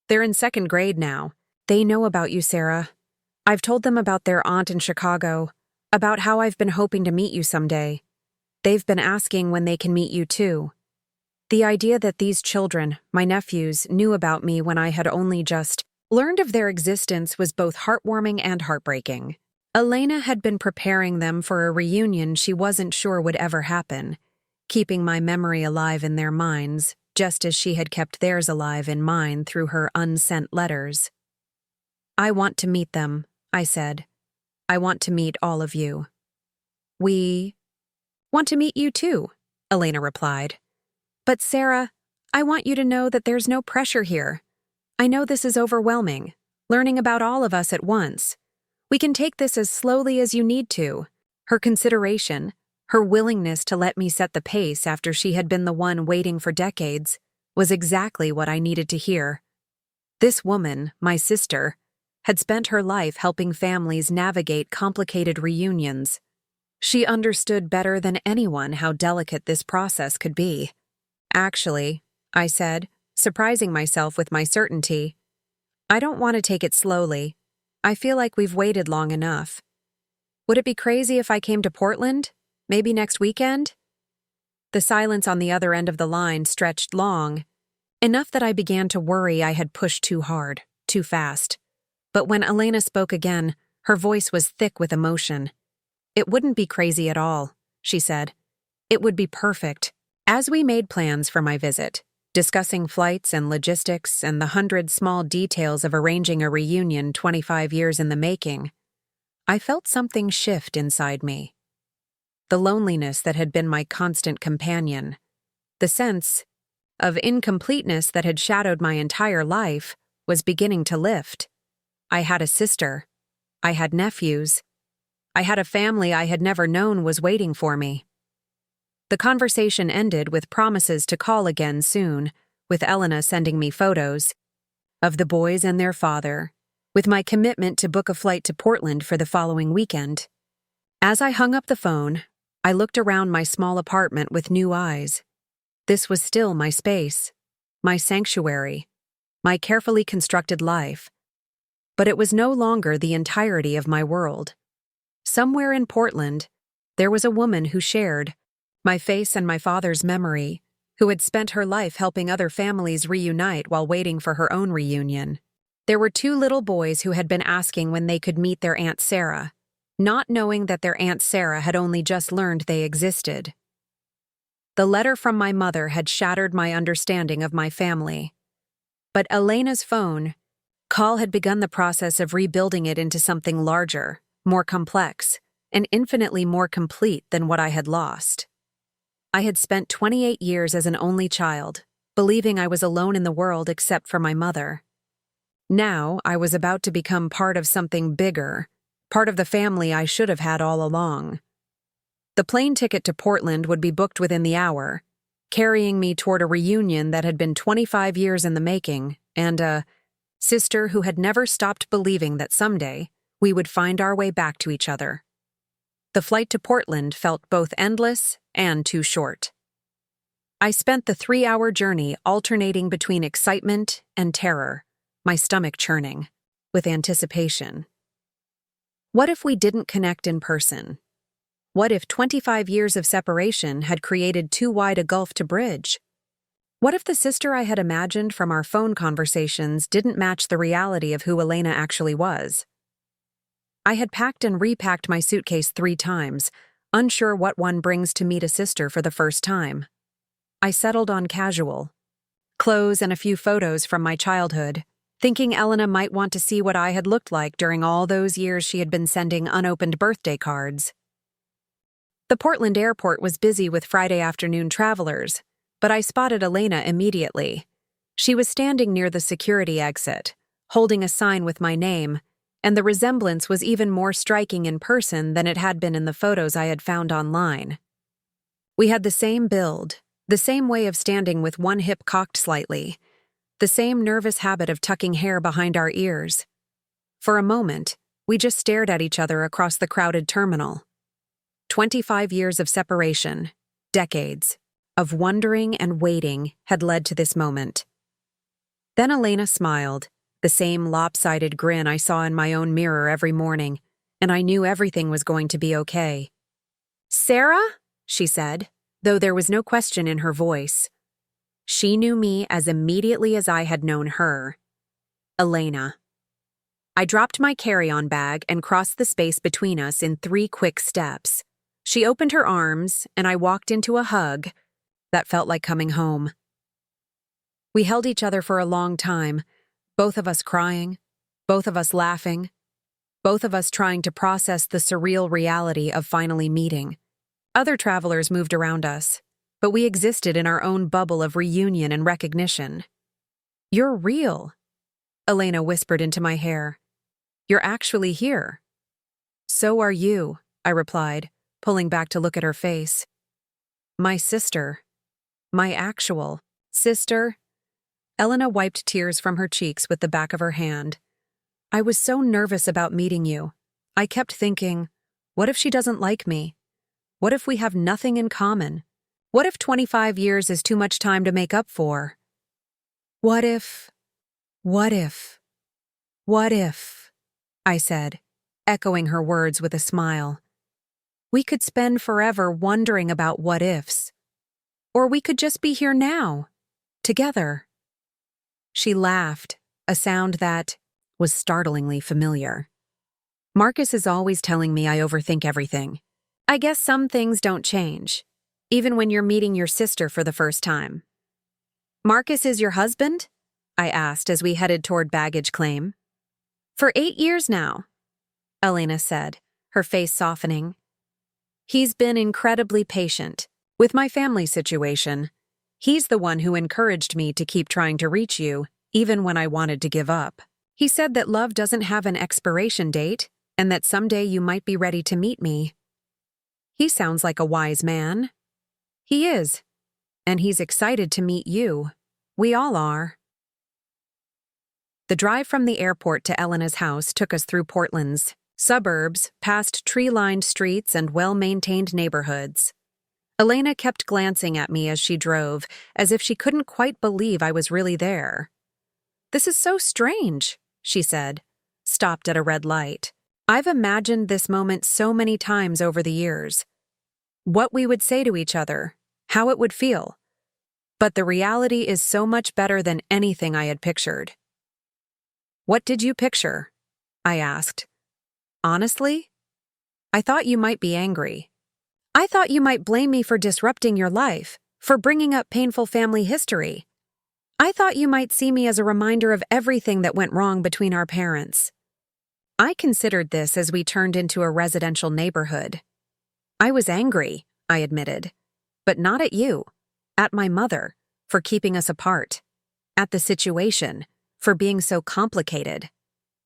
They're in 2nd grade now. They know about you, Sarah. I've told them about their aunt in Chicago, about how I've been hoping to meet you someday. They've been asking when they can meet you too. The idea that these children, my nephews, knew about me when I had only just learned of their existence was both heartwarming and heartbreaking. Elena had been preparing them for a reunion she wasn't sure would ever happen, keeping my memory alive in their minds, just as she had kept theirs alive in mine through her unsent letters. "I want to meet them," I said. "I want to meet all of you." "We want to meet you too," Elena replied. "But Sarah, I want you to know that there's no pressure here. I know this is overwhelming, learning about all of us at once. We can take this as slowly as you need to." Her consideration, her willingness to let me set the pace after she had been the one waiting for decades, was exactly what I needed to hear. This woman, my sister, had spent her life helping families navigate complicated reunions. She understood better than anyone how delicate this process could be. "Actually," I said, surprising myself with my certainty, "I don't want to take it slowly. I feel like we've waited long enough. Would it be crazy if I came to Portland? Maybe next weekend?" The silence on the other end of the line stretched long, enough that I began to worry I had pushed too hard, too fast. But when Elena spoke again, her voice was thick with emotion. "It wouldn't be crazy at all," she said. "It would be perfect." As we made plans for my visit, discussing flights and logistics and the 100 small details of arranging a reunion 25 years in the making, I felt something shift inside me. The loneliness that had been my constant companion, the sense of incompleteness that had shadowed my entire life, was beginning to lift. I had a sister. I had nephews. I had a family I had never known was waiting for me. The conversation ended with promises to call again soon, with Elena sending me photos of the boys and their father, with my commitment to book a flight to Portland for the following weekend. As I hung up the phone, I looked around my small apartment with new eyes. This was still my space, my sanctuary, my carefully constructed life. But it was no longer the entirety of my world. Somewhere in Portland, there was a woman who shared my face and my father's memory, who had spent her life helping other families reunite while waiting for her own reunion. There were 2 little boys who had been asking when they could meet their Aunt Sarah, not knowing that their Aunt Sarah had only just learned they existed. The letter from my mother had shattered my understanding of my family. But Elena's phone call had begun the process of rebuilding it into something larger, more complex, and infinitely more complete than what I had lost. I had spent 28 years as an only child, believing I was alone in the world except for my mother. Now I was about to become part of something bigger, part of the family I should have had all along. The plane ticket to Portland would be booked within the hour, carrying me toward a reunion that had been 25 years in the making, and a sister who had never stopped believing that someday we would find our way back to each other. The flight to Portland felt both endless and too short. I spent the 3-hour journey alternating between excitement and terror, my stomach churning with anticipation. What if we didn't connect in person? What if 25 years of separation had created too wide a gulf to bridge? What if the sister I had imagined from our phone conversations didn't match the reality of who Elena actually was? I had packed and repacked my suitcase 3 times, unsure what one brings to meet a sister for the first time. I settled on casual clothes and a few photos from my childhood, thinking Elena might want to see what I had looked like during all those years she had been sending unopened birthday cards. The Portland airport was busy with Friday afternoon travelers, but I spotted Elena immediately. She was standing near the security exit, holding a sign with my name, and the resemblance was even more striking in person than it had been in the photos I had found online. We had the same build, the same way of standing with one hip cocked slightly, the same nervous habit of tucking hair behind our ears. For a moment, we just stared at each other across the crowded terminal. 25 years of separation, decades of wondering and waiting had led to this moment. Then Elena smiled, the same lopsided grin I saw in my own mirror every morning, and I knew everything was going to be okay. "Sarah?" she said, though there was no question in her voice. She knew me as immediately as I had known her. Elena. I dropped my carry-on bag and crossed the space between us in 3 quick steps. She opened her arms, and I walked into a hug that felt like coming home. We held each other for a long time, both of us crying, both of us laughing, both of us trying to process the surreal reality of finally meeting. Other travelers moved around us, but we existed in our own bubble of reunion and recognition. "You're real," Elena whispered into my hair. "You're actually here." "So are you," I replied, pulling back to look at her face. "My sister. My actual sister." Elena wiped tears from her cheeks with the back of her hand. "I was so nervous about meeting you. I kept thinking, what if she doesn't like me? What if we have nothing in common? What if 25 years is too much time to make up for? What if, what if, what if?" I said, echoing her words with a smile. "We could spend forever wondering about what ifs. Or we could just be here now, together." She laughed, a sound that was startlingly familiar. "Marcus is always telling me I overthink everything. I guess some things don't change, even when you're meeting your sister for the first time." "Marcus is your husband?" I asked as we headed toward baggage claim. "For 8 years now," Elena said, her face softening. "He's been incredibly patient with my family situation. He's the one who encouraged me to keep trying to reach you, even when I wanted to give up. He said that love doesn't have an expiration date, and that someday you might be ready to meet me." He sounds like a wise man. He is. And he's excited to meet you. We all are. The drive from the airport to Elena's house took us through Portland's suburbs, past tree-lined streets and well-maintained neighborhoods. Elena kept glancing at me as she drove, as if she couldn't quite believe I was really there. "This is so strange," she said, stopped at a red light. "I've imagined this moment so many times over the years. What we would say to each other, how it would feel. But the reality is so much better than anything I had pictured." "What did you picture?" I asked. "Honestly, I thought you might be angry. I thought you might blame me for disrupting your life, for bringing up painful family history. I thought you might see me as a reminder of everything that went wrong between our parents." I considered this as we turned into a residential neighborhood. "I was angry," I admitted. "But not at you. At my mother, for keeping us apart. At the situation, for being so complicated.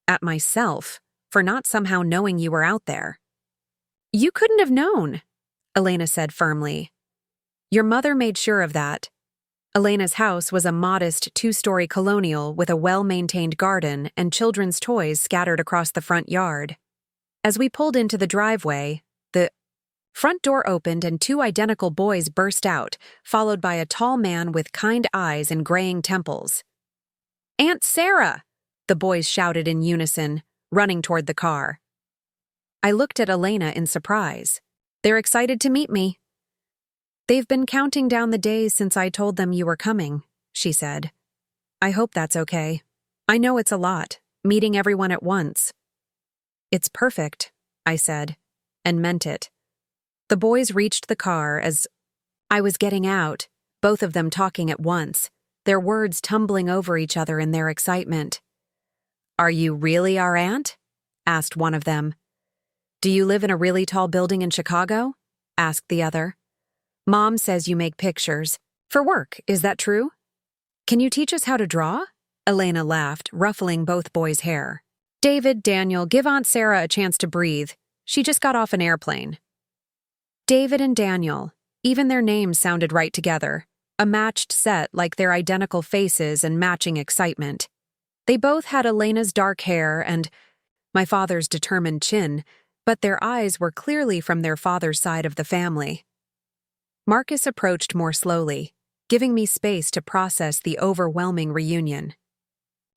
At myself, for not somehow knowing you were out there." "You couldn't have known," Elena said firmly. "Your mother made sure of that." Elena's house was a modest 2-story colonial with a well-maintained garden and children's toys scattered across the front yard. As we pulled into the driveway, the front door opened and 2 identical boys burst out, followed by a tall man with kind eyes and graying temples. "Aunt Sarah!" the boys shouted in unison, running toward the car. I looked at Elena in surprise. "They're excited to meet me." "They've been counting down the days since I told them you were coming," she said. "I hope that's okay. I know it's a lot, meeting everyone at once." "It's perfect," I said, and meant it. The boys reached the car as I was getting out, both of them talking at once, their words tumbling over each other in their excitement. "Are you really our aunt?" asked one of them. "Do you live in a really tall building in Chicago?" asked the other. "Mom says you make pictures. For work, is that true?" "Can you teach us how to draw?" Elena laughed, ruffling both boys' hair. "David, Daniel, give Aunt Sarah a chance to breathe. She just got off an airplane." David and Daniel, even their names sounded right together, a matched set like their identical faces and matching excitement. They both had Elena's dark hair and my father's determined chin, but their eyes were clearly from their father's side of the family. Marcus approached more slowly, giving me space to process the overwhelming reunion.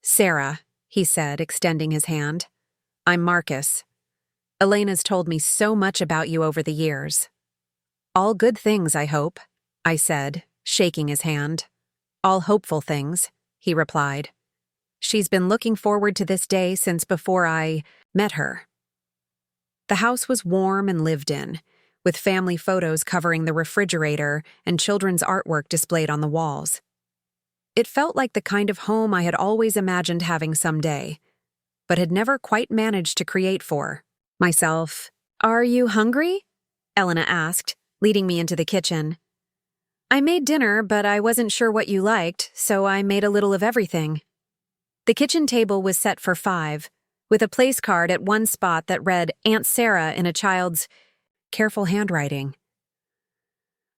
"Sarah," he said, extending his hand. "I'm Marcus. Elena's told me so much about you over the years." "All good things, I hope," I said, shaking his hand. "All hopeful things," he replied. She's been looking forward to this day since before I met her. The house was warm and lived in, with family photos covering the refrigerator and children's artwork displayed on the walls. It felt like the kind of home I had always imagined having someday, but had never quite managed to create for myself. "Are you hungry?" Elena asked, leading me into the kitchen. "I made dinner, but I wasn't sure what you liked, so I made a little of everything." The kitchen table was set for 5, with a place card at one spot that read Aunt Sarah in a child's careful handwriting.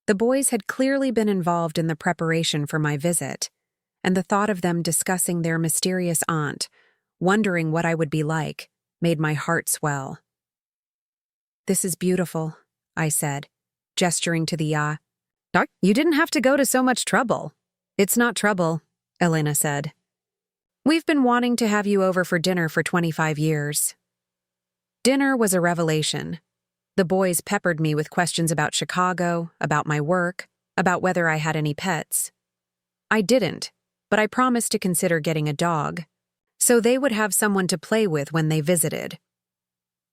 The boys had clearly been involved in the preparation for my visit, and the thought of them discussing their mysterious aunt, wondering what I would be like, made my heart swell. "This is beautiful," I said, gesturing to the yacht. "You didn't have to go to so much trouble." "It's not trouble," Elena said. "We've been wanting to have you over for dinner for 25 years. Dinner was a revelation. The boys peppered me with questions about Chicago, about my work, about whether I had any pets. I didn't, but I promised to consider getting a dog, so they would have someone to play with when they visited.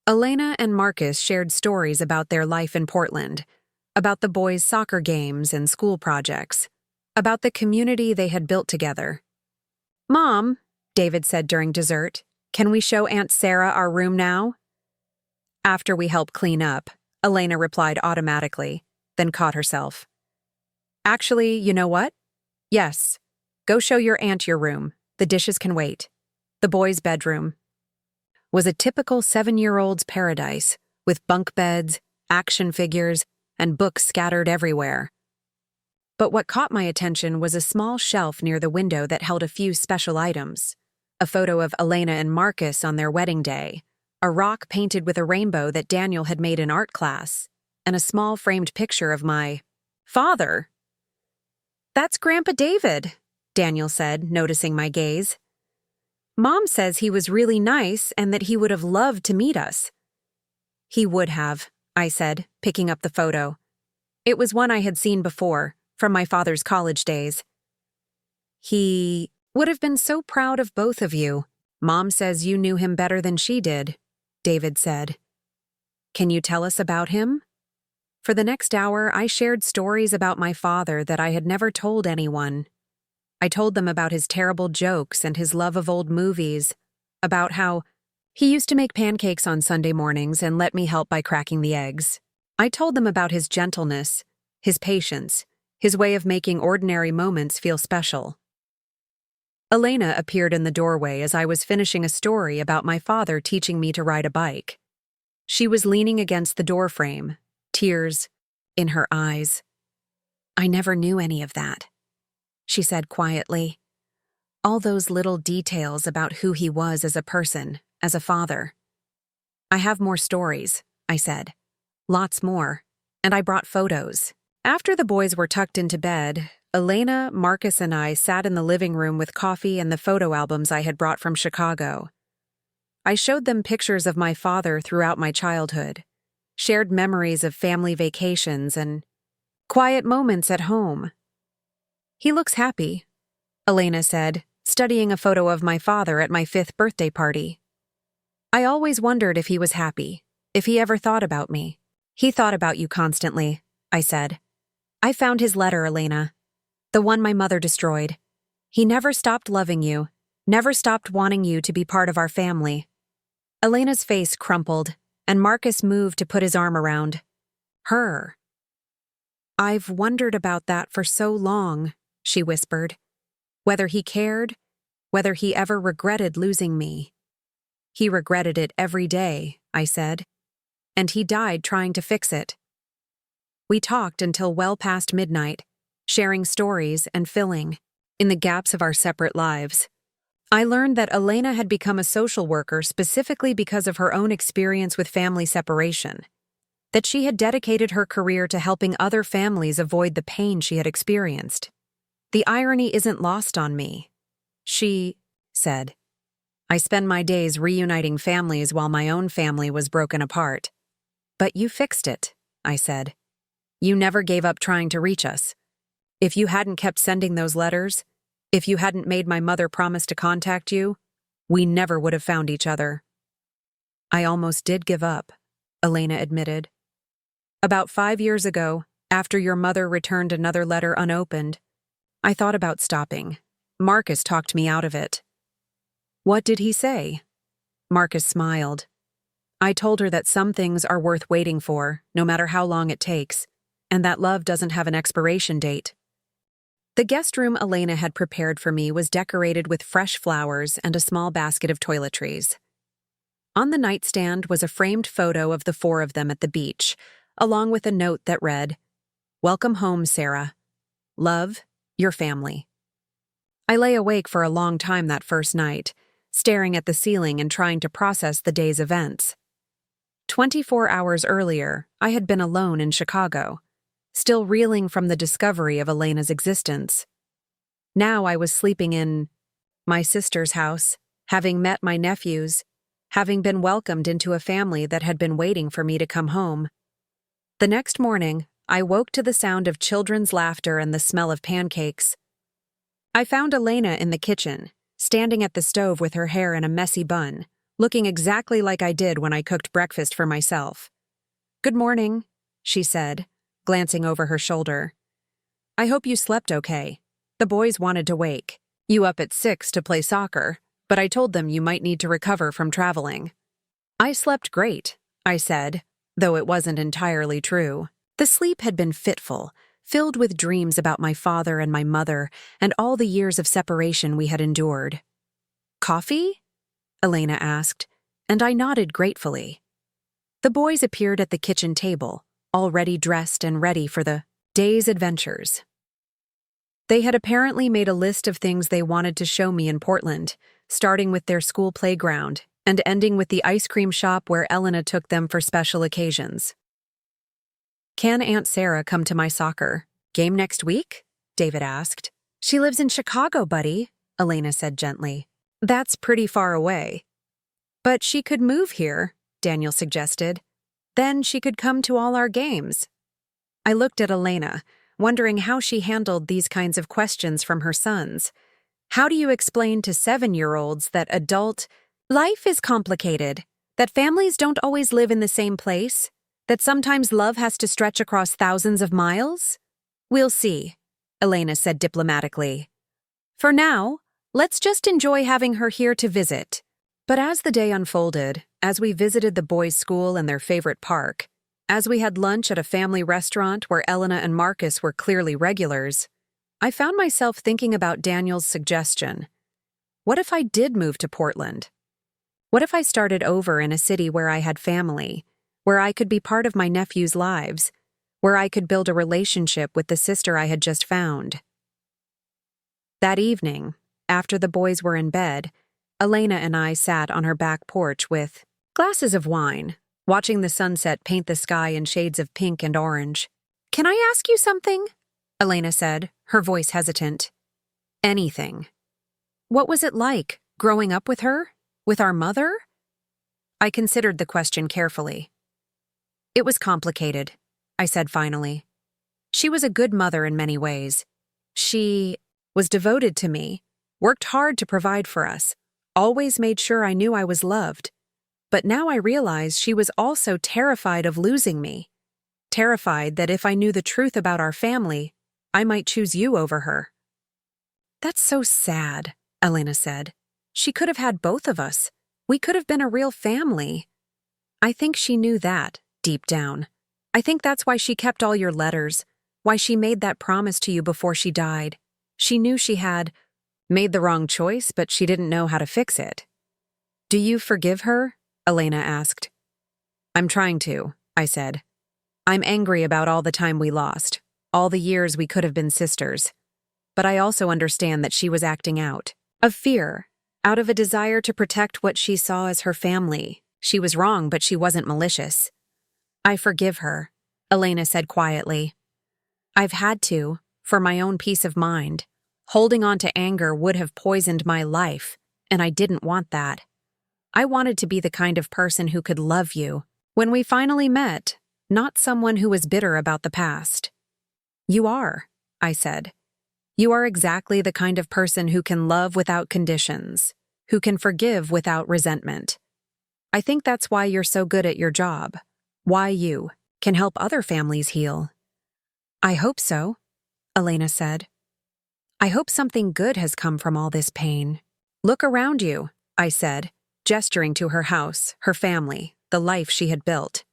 Elena and Marcus shared stories about their life in Portland, about the boys' soccer games and school projects, about the community they had built together. "Mom," David said during dessert, "can we show Aunt Sarah our room now?" After we helped clean up, Elena replied automatically, then caught herself. "Actually, you know what? Yes. Go show your aunt your room. The dishes can wait." The boys' bedroom was a typical 7-year-old's paradise, with bunk beds, action figures, and books scattered everywhere. But what caught my attention was a small shelf near the window that held a few special items. A photo of Elena and Marcus on their wedding day, a rock painted with a rainbow that Daniel had made in art class, and a small framed picture of my father. "That's Grandpa David," Daniel said, noticing my gaze. "Mom says he was really nice and that he would have loved to meet us." "He would have," I said, picking up the photo. It was one I had seen before, from my father's college days. "He would have been so proud of both of you. Mom says you knew him better than she did," David said. "Can you tell us about him?" For the next hour, I shared stories about my father that I had never told anyone. I told them about his terrible jokes and his love of old movies, about how he used to make pancakes on Sunday mornings and let me help by cracking the eggs. I told them about his gentleness, his patience, his way of making ordinary moments feel special. Elena appeared in the doorway as I was finishing a story about my father teaching me to ride a bike. She was leaning against the doorframe, tears in her eyes. "I never knew any of that," she said quietly. "All those little details about who he was as a person, as a father." "I have more stories," I said. "Lots more. And I brought photos." After the boys were tucked into bed, Elena, Marcus, and I sat in the living room with coffee and the photo albums I had brought from Chicago. I showed them pictures of my father throughout my childhood, shared memories of family vacations and quiet moments at home. "He looks happy," Elena said, studying a photo of my father at my 5th birthday party. "I always wondered if he was happy, if he ever thought about me." "He thought about you constantly," I said. "I found his letter, Elena. The one my mother destroyed. He never stopped loving you, never stopped wanting you to be part of our family." Elena's face crumpled, and Marcus moved to put his arm around her. "I've wondered about that for so long," she whispered. "Whether he cared, whether he ever regretted losing me." "He regretted it every day," I said. "And he died trying to fix it." We talked until well past midnight, sharing stories and filling in the gaps of our separate lives. I learned that Elena had become a social worker specifically because of her own experience with family separation, that she had dedicated her career to helping other families avoid the pain she had experienced. "The irony isn't lost on me," she said. "I spend my days reuniting families while my own family was broken apart." "But you fixed it," I said. "You never gave up trying to reach us. If you hadn't kept sending those letters, If you hadn't made my mother promise to contact you, we never would have found each other." "I almost did give up," Elena admitted. "About 5 years ago, after your mother returned another letter unopened, I thought about stopping. Marcus talked me out of it." "What did he say?" Marcus smiled. "I told her that some things are worth waiting for, no matter how long it takes, and that love doesn't have an expiration date." The guest room Elena had prepared for me was decorated with fresh flowers and a small basket of toiletries. On the nightstand was a framed photo of the four of them at the beach, along with a note that read, "Welcome home, Sarah. Love, your family." I lay awake for a long time that first night, staring at the ceiling and trying to process the day's events. 24 hours earlier, I had been alone in Chicago, still reeling from the discovery of Elena's existence. Now I was sleeping in my sister's house, having met my nephews, having been welcomed into a family that had been waiting for me to come home. The next morning, I woke to the sound of children's laughter and the smell of pancakes. I found Elena in the kitchen, standing at the stove with her hair in a messy bun, looking exactly like I did when I cooked breakfast for myself. "Good morning," she said, glancing over her shoulder. "I hope you slept okay. The boys wanted to wake you up at 6 to play soccer, but I told them you might need to recover from traveling." "I slept great," I said, though it wasn't entirely true. The sleep had been fitful, filled with dreams about my father and my mother and all the years of separation we had endured. "Coffee?" Elena asked, and I nodded gratefully. The boys appeared at the kitchen table, already dressed and ready for the day's adventures. They had apparently made a list of things they wanted to show me in Portland, starting with their school playground and ending with the ice cream shop where Elena took them for special occasions. "Can Aunt Sarah come to my soccer game next week?" David asked. "She lives in Chicago, buddy," Elena said gently. "That's pretty far away." "But she could move here," Daniel suggested. "Then she could come to all our games." I looked at Elena, wondering how she handled these kinds of questions from her sons. How do you explain to 7-year-olds that adult life is complicated, that families don't always live in the same place, that sometimes love has to stretch across thousands of miles? "We'll see," Elena said diplomatically. "For now, let's just enjoy having her here to visit." But as the day unfolded, as we visited the boys' school and their favorite park, as we had lunch at a family restaurant where Elena and Marcus were clearly regulars, I found myself thinking about Daniel's suggestion. What if I did move to Portland? What if I started over in a city where I had family, where I could be part of my nephews' lives, where I could build a relationship with the sister I had just found? That evening, after the boys were in bed, Elena and I sat on her back porch with glasses of wine, watching the sunset paint the sky in shades of pink and orange. "Can I ask you something?" Elena said, her voice hesitant. "Anything." "What was it like, growing up with her? With our mother?" I considered the question carefully. "It was complicated," I said finally. "She was a good mother in many ways. She was devoted to me, worked hard to provide for us, always made sure I knew I was loved. But now I realize she was also terrified of losing me. Terrified that if I knew the truth about our family, I might choose you over her." "That's so sad," Elena said. "She could have had both of us. We could have been a real family." I think she knew that, deep down. I think that's why she kept all your letters, why she made that promise to you before she died. She knew she had made the wrong choice, but she didn't know how to fix it. "Do you forgive her?" Elena asked. "I'm trying to," I said. "I'm angry about all the time we lost, all the years we could have been sisters. But I also understand that she was acting out of fear, out of a desire to protect what she saw as her family. She was wrong, but she wasn't malicious." "I forgive her," Elena said quietly. "I've had to, for my own peace of mind. Holding on to anger would have poisoned my life, and I didn't want that. I wanted to be the kind of person who could love you when we finally met, not someone who was bitter about the past." "You are," I said. You are exactly the kind of person who can love without conditions, who can forgive without resentment. I think that's why you're so good at your job, why you can help other families heal. I hope so, Elena said. I hope something good has come from all this pain. Look around you, I said, gesturing to her house, her family, the life she had built.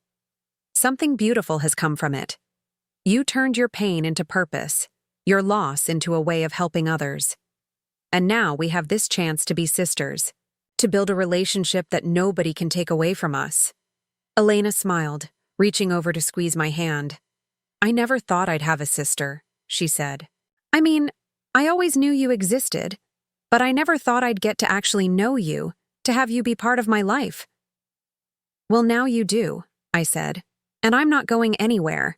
Something beautiful has come from it. You turned your pain into purpose, your loss into a way of helping others. And now we have this chance to be sisters, to build a relationship that nobody can take away from us. Elena smiled, reaching over to squeeze my hand. I never thought I'd have a sister, she said. I mean, I always knew you existed, but I never thought I'd get to actually know you, to have you be part of my life. Well, now you do, I said, and I'm not going anywhere.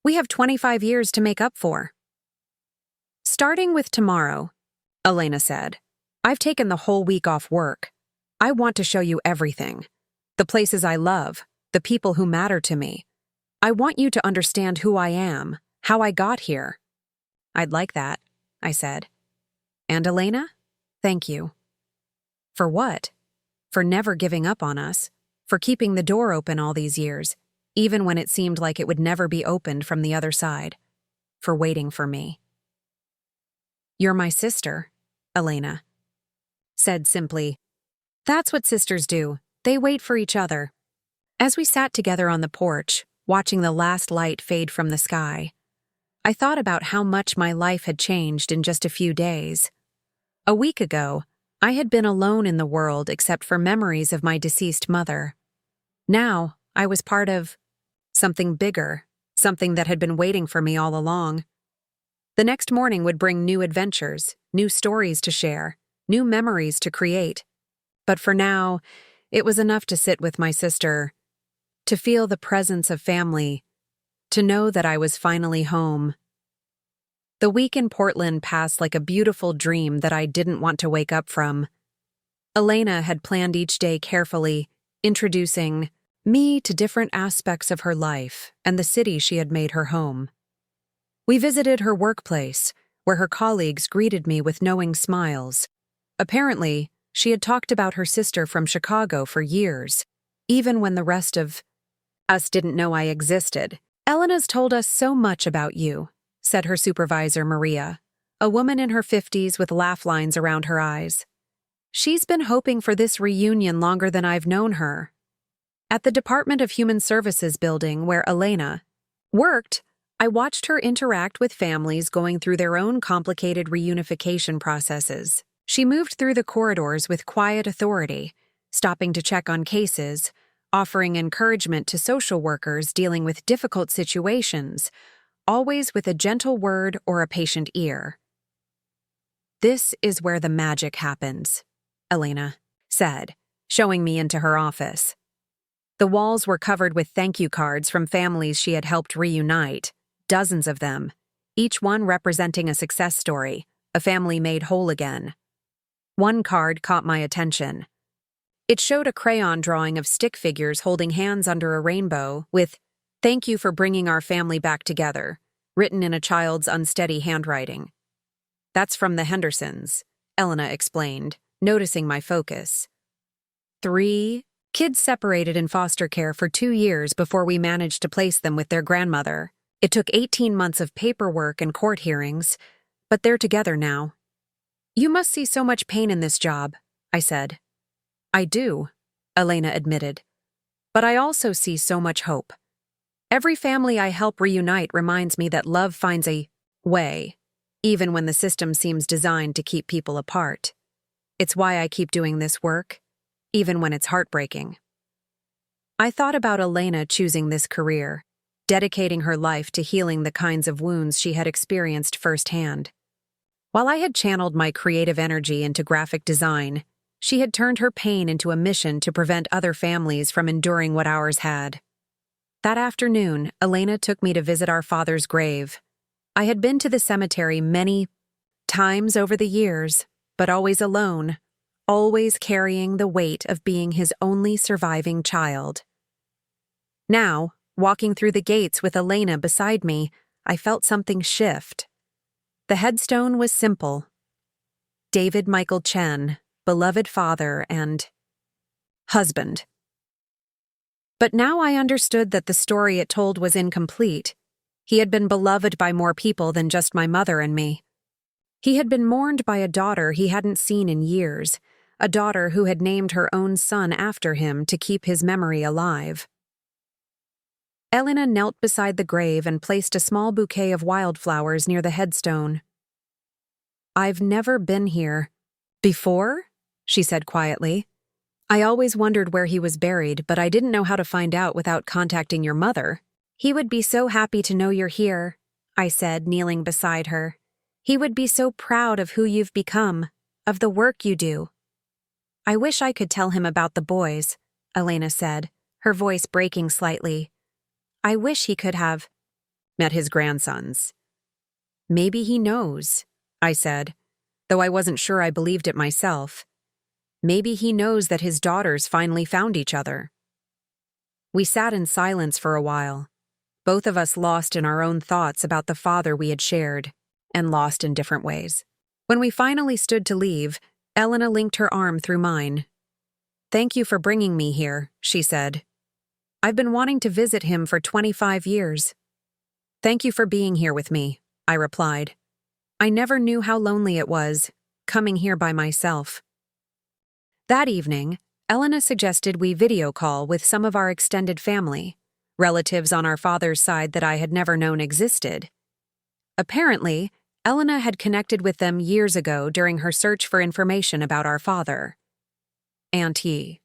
We have 25 years to make up for. Starting with tomorrow, Elena said. I've taken the whole week off work. I want to show you everything. The places I love, the people who matter to me. I want you to understand who I am, how I got here. I'd like that, I said. And Elena, thank you. For what? For never giving up on us, for keeping the door open all these years, even when it seemed like it would never be opened from the other side, for waiting for me. You're my sister, Elena said simply. That's what sisters do. They wait for each other. As we sat together on the porch, watching the last light fade from the sky, I thought about how much my life had changed in just a few days. A week ago, I had been alone in the world except for memories of my deceased mother. Now, I was part of something bigger, something that had been waiting for me all along. The next morning would bring new adventures, new stories to share, new memories to create. But for now, it was enough to sit with my sister, to feel the presence of family, to know that I was finally home. The week in Portland passed like a beautiful dream that I didn't want to wake up from. Elena had planned each day carefully, introducing me to different aspects of her life and the city she had made her home. We visited her workplace, where her colleagues greeted me with knowing smiles. Apparently, she had talked about her sister from Chicago for years, even when the rest of us didn't know I existed. Elena's told us so much about you, said her supervisor, Maria, a woman in her 50s with laugh lines around her eyes. She's been hoping for this reunion longer than I've known her. At the Department of Human Services building where Elena worked, I watched her interact with families going through their own complicated reunification processes. She moved through the corridors with quiet authority, stopping to check on cases, offering encouragement to social workers dealing with difficult situations, always with a gentle word or a patient ear. This is where the magic happens, Elena said, showing me into her office. The walls were covered with thank you cards from families she had helped reunite, dozens of them, each one representing a success story, a family made whole again. One card caught my attention. It showed a crayon drawing of stick figures holding hands under a rainbow with, "Thank you for bringing our family back together," written in a child's unsteady handwriting. That's from the Hendersons, Elena explained, noticing my focus. 3 kids separated in foster care for 2 years before we managed to place them with their grandmother. It took 18 months of paperwork and court hearings, but they're together now. You must see so much pain in this job, I said. I do, Elena admitted. But I also see so much hope. Every family I help reunite reminds me that love finds a way, even when the system seems designed to keep people apart. It's why I keep doing this work, even when it's heartbreaking. I thought about Elena choosing this career, dedicating her life to healing the kinds of wounds she had experienced firsthand. While I had channeled my creative energy into graphic design, she had turned her pain into a mission to prevent other families from enduring what ours had. That afternoon, Elena took me to visit our father's grave. I had been to the cemetery many times over the years, but always alone, always carrying the weight of being his only surviving child. Now, walking through the gates with Elena beside me, I felt something shift. The headstone was simple. David Michael Chen, beloved father and husband. But now I understood that the story it told was incomplete. He had been beloved by more people than just my mother and me. He had been mourned by a daughter he hadn't seen in years, a daughter who had named her own son after him to keep his memory alive. Elena knelt beside the grave and placed a small bouquet of wildflowers near the headstone. "I've never been here before," she said quietly. "I always wondered where he was buried, but I didn't know how to find out without contacting your mother." "He would be so happy to know you're here," I said, kneeling beside her. "He would be so proud of who you've become, of the work you do." "I wish I could tell him about the boys," Elena said, her voice breaking slightly. "I wish he could have met his grandsons." "Maybe he knows," I said, though I wasn't sure I believed it myself. "Maybe he knows that his daughters finally found each other." We sat in silence for a while, both of us lost in our own thoughts about the father we had shared, and lost in different ways. When we finally stood to leave, Elena linked her arm through mine. "Thank you for bringing me here," she said. "I've been wanting to visit him for 25 years. "Thank you for being here with me," I replied. I never knew how lonely it was, coming here by myself. That evening, Elena suggested we video call with some of our extended family, relatives on our father's side that I had never known existed. Apparently, Elena had connected with them years ago during her search for information about our father. Auntie.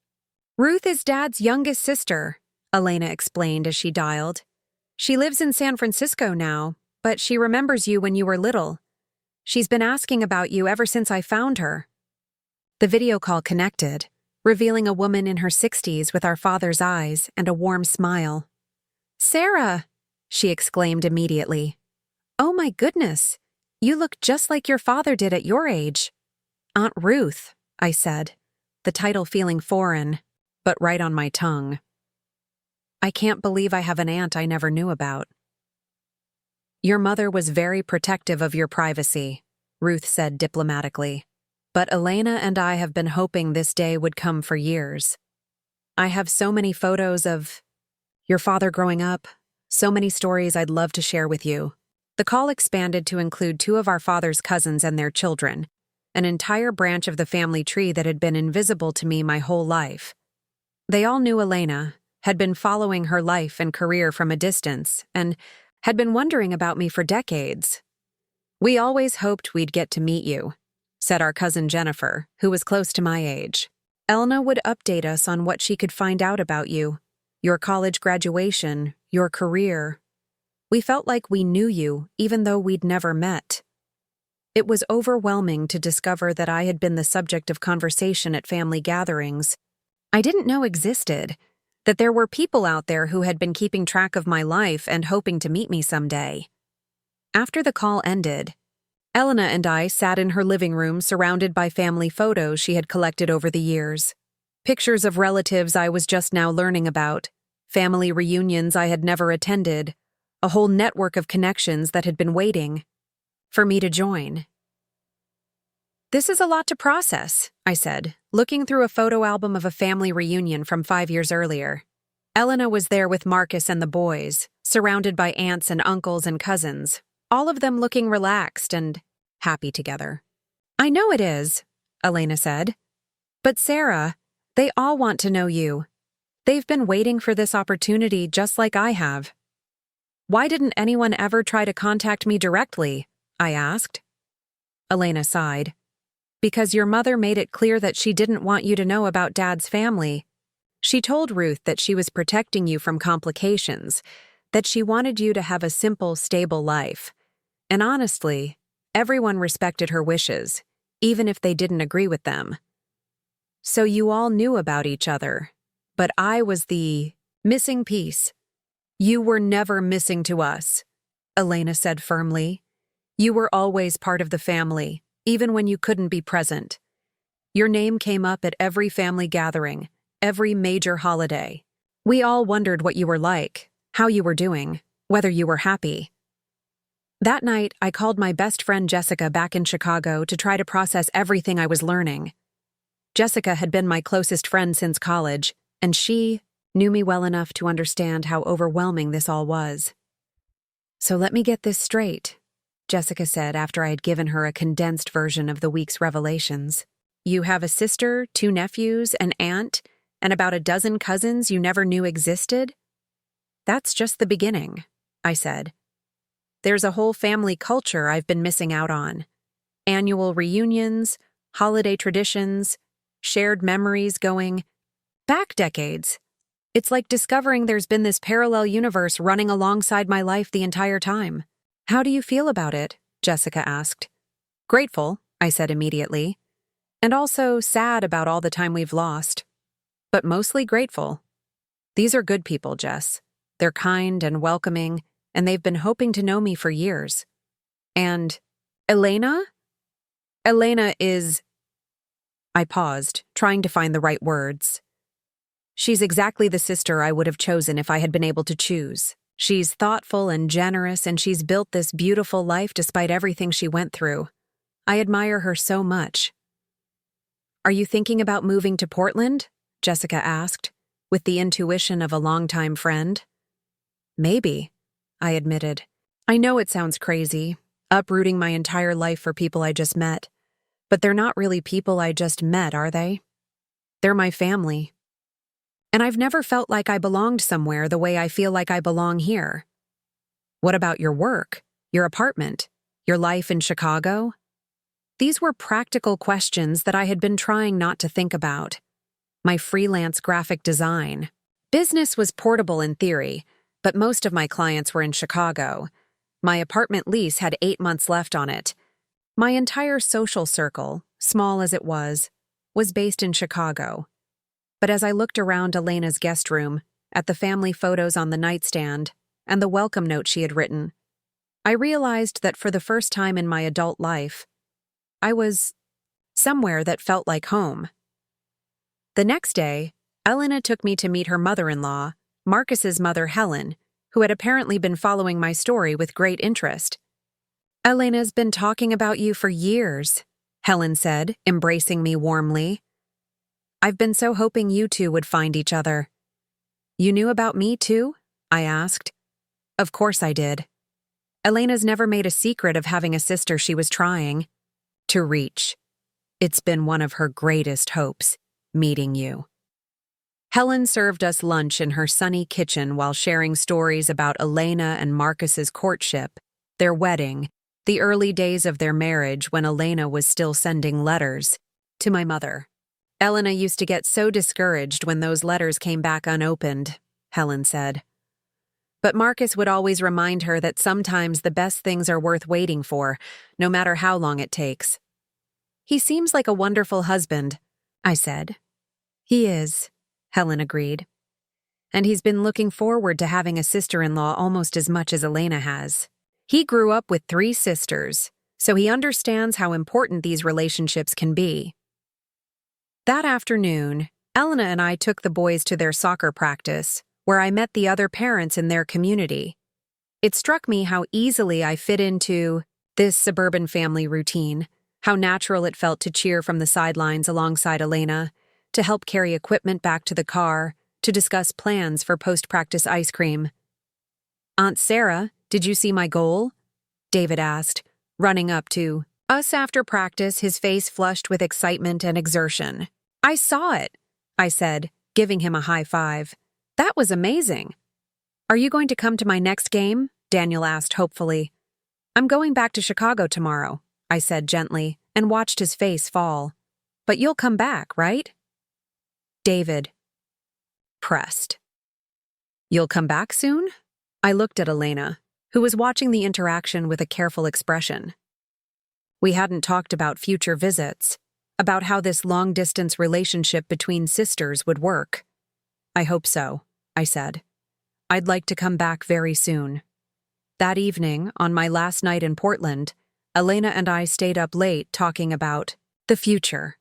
"Ruth is Dad's youngest sister," Elena explained as she dialed. "She lives in San Francisco now, but she remembers you when you were little. She's been asking about you ever since I found her." The video call connected, revealing a woman in her 60s with our father's eyes and a warm smile. "Sarah!" she exclaimed immediately. "Oh my goodness, you look just like your father did at your age." "Aunt Ruth," I said, the title feeling foreign, but right on my tongue. I can't believe I have an aunt I never knew about. "Your mother was very protective of your privacy," Ruth said diplomatically. "But Elena and I have been hoping this day would come for years. I have so many photos of your father growing up, so many stories I'd love to share with you." The call expanded to include two of our father's cousins and their children, an entire branch of the family tree that had been invisible to me my whole life. They all knew Elena, had been following her life and career from a distance, and had been wondering about me for decades. "We always hoped we'd get to meet you," said our cousin Jennifer, who was close to my age. "Elena would update us on what she could find out about you, your college graduation, your career. We felt like we knew you, even though we'd never met." It was overwhelming to discover that I had been the subject of conversation at family gatherings I didn't know existed, that there were people out there who had been keeping track of my life and hoping to meet me someday. After the call ended, Elena and I sat in her living room surrounded by family photos she had collected over the years. Pictures of relatives I was just now learning about, family reunions I had never attended, a whole network of connections that had been waiting for me to join. "This is a lot to process," I said, looking through a photo album of a family reunion from 5 years earlier. Elena was there with Marcus and the boys, surrounded by aunts and uncles and cousins, all of them looking relaxed and happy together. "I know it is," Elena said. "But Sarah, they all want to know you. They've been waiting for this opportunity just like I have." "Why didn't anyone ever try to contact me directly?" I asked. Elena sighed. "Because your mother made it clear that she didn't want you to know about Dad's family. She told Ruth that she was protecting you from complications, that she wanted you to have a simple, stable life. And honestly, everyone respected her wishes, even if they didn't agree with them. So you all knew about each other, but I was the missing piece." "You were never missing to us," Elena said firmly. "You were always part of the family, even when you couldn't be present. Your name came up at every family gathering, every major holiday. We all wondered what you were like, how you were doing, whether you were happy." That night, I called my best friend Jessica back in Chicago to try to process everything I was learning. Jessica had been my closest friend since college, and she knew me well enough to understand how overwhelming this all was. "So let me get this straight," Jessica said after I had given her a condensed version of the week's revelations. "You have a sister, 2 nephews, an aunt, and about a dozen cousins you never knew existed?" "That's just the beginning," I said. "There's a whole family culture I've been missing out on. Annual reunions, holiday traditions, shared memories going back decades. It's like discovering there's been this parallel universe running alongside my life the entire time." "How do you feel about it?" Jessica asked. "Grateful," I said immediately. "And also sad about all the time we've lost. But mostly grateful. These are good people, Jess. They're kind and welcoming, and they've been hoping to know me for years. And Elena? Elena is—" I paused, trying to find the right words. "She's exactly the sister I would have chosen if I had been able to choose. She's thoughtful and generous, and she's built this beautiful life despite everything she went through. I admire her so much." "Are you thinking about moving to Portland?" Jessica asked, with the intuition of a longtime friend. "Maybe," I admitted. "I know it sounds crazy, uprooting my entire life for people I just met. But they're not really people I just met, are they? They're my family. And I've never felt like I belonged somewhere the way I feel like I belong here." "What about your work, your apartment, your life in Chicago?" These were practical questions that I had been trying not to think about. My freelance graphic design. Business was portable in theory, but most of my clients were in Chicago. My apartment lease had 8 months left on it. My entire social circle, small as it was based in Chicago. But as I looked around Elena's guest room, at the family photos on the nightstand, and the welcome note she had written, I realized that for the first time in my adult life, I was somewhere that felt like home. The next day, Elena took me to meet her mother-in-law, Marcus's mother Helen, who had apparently been following my story with great interest. "Elena's been talking about you for years," Helen said, embracing me warmly. "I've been so hoping you two would find each other." "You knew about me too?" I asked. "Of course I did. Elena's never made a secret of having a sister she was trying to reach. It's been one of her greatest hopes, meeting you." Helen served us lunch in her sunny kitchen while sharing stories about Elena and Marcus's courtship, their wedding, the early days of their marriage when Elena was still sending letters to my mother. "Elena used to get so discouraged when those letters came back unopened," Helen said. "But Marcus would always remind her that sometimes the best things are worth waiting for, no matter how long it takes." "He seems like a wonderful husband," I said. "He is," Helen agreed. "And he's been looking forward to having a sister-in-law almost as much as Elena has. He grew up with 3 sisters, so he understands how important these relationships can be." That afternoon, Elena and I took the boys to their soccer practice, where I met the other parents in their community. It struck me how easily I fit into this suburban family routine, how natural it felt to cheer from the sidelines alongside Elena, to help carry equipment back to the car, to discuss plans for post-practice ice cream. "Aunt Sarah, did you see my goal?" David asked, running up to us after practice, his face flushed with excitement and exertion. "I saw it," I said, giving him a high five. "That was amazing." "Are you going to come to my next game?" Daniel asked hopefully. "I'm going back to Chicago tomorrow," I said gently, and watched his face fall. "But you'll come back, right?" David pressed. "You'll come back soon?" I looked at Elena, who was watching the interaction with a careful expression. We hadn't talked about future visits, about how this long-distance relationship between sisters would work. "I hope so," I said. "I'd like to come back very soon." That evening, on my last night in Portland, Elena and I stayed up late talking about the future.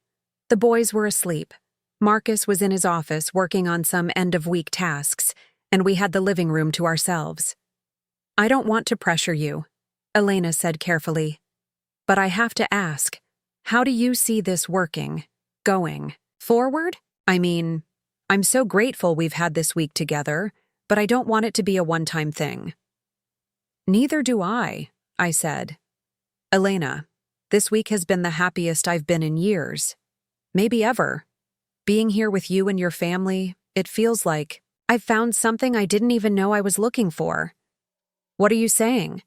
The boys were asleep. Marcus was in his office working on some end-of-week tasks, and we had the living room to ourselves. "I don't want to pressure you," Elena said carefully. But I have to ask, how do you see this working, going forward? I mean, I'm so grateful we've had this week together, but I don't want it to be a one-time thing. Neither do I said. Elena, this week has been the happiest I've been in years. Maybe ever. Being here with you and your family, it feels like I've found something I didn't even know I was looking for. What are you saying?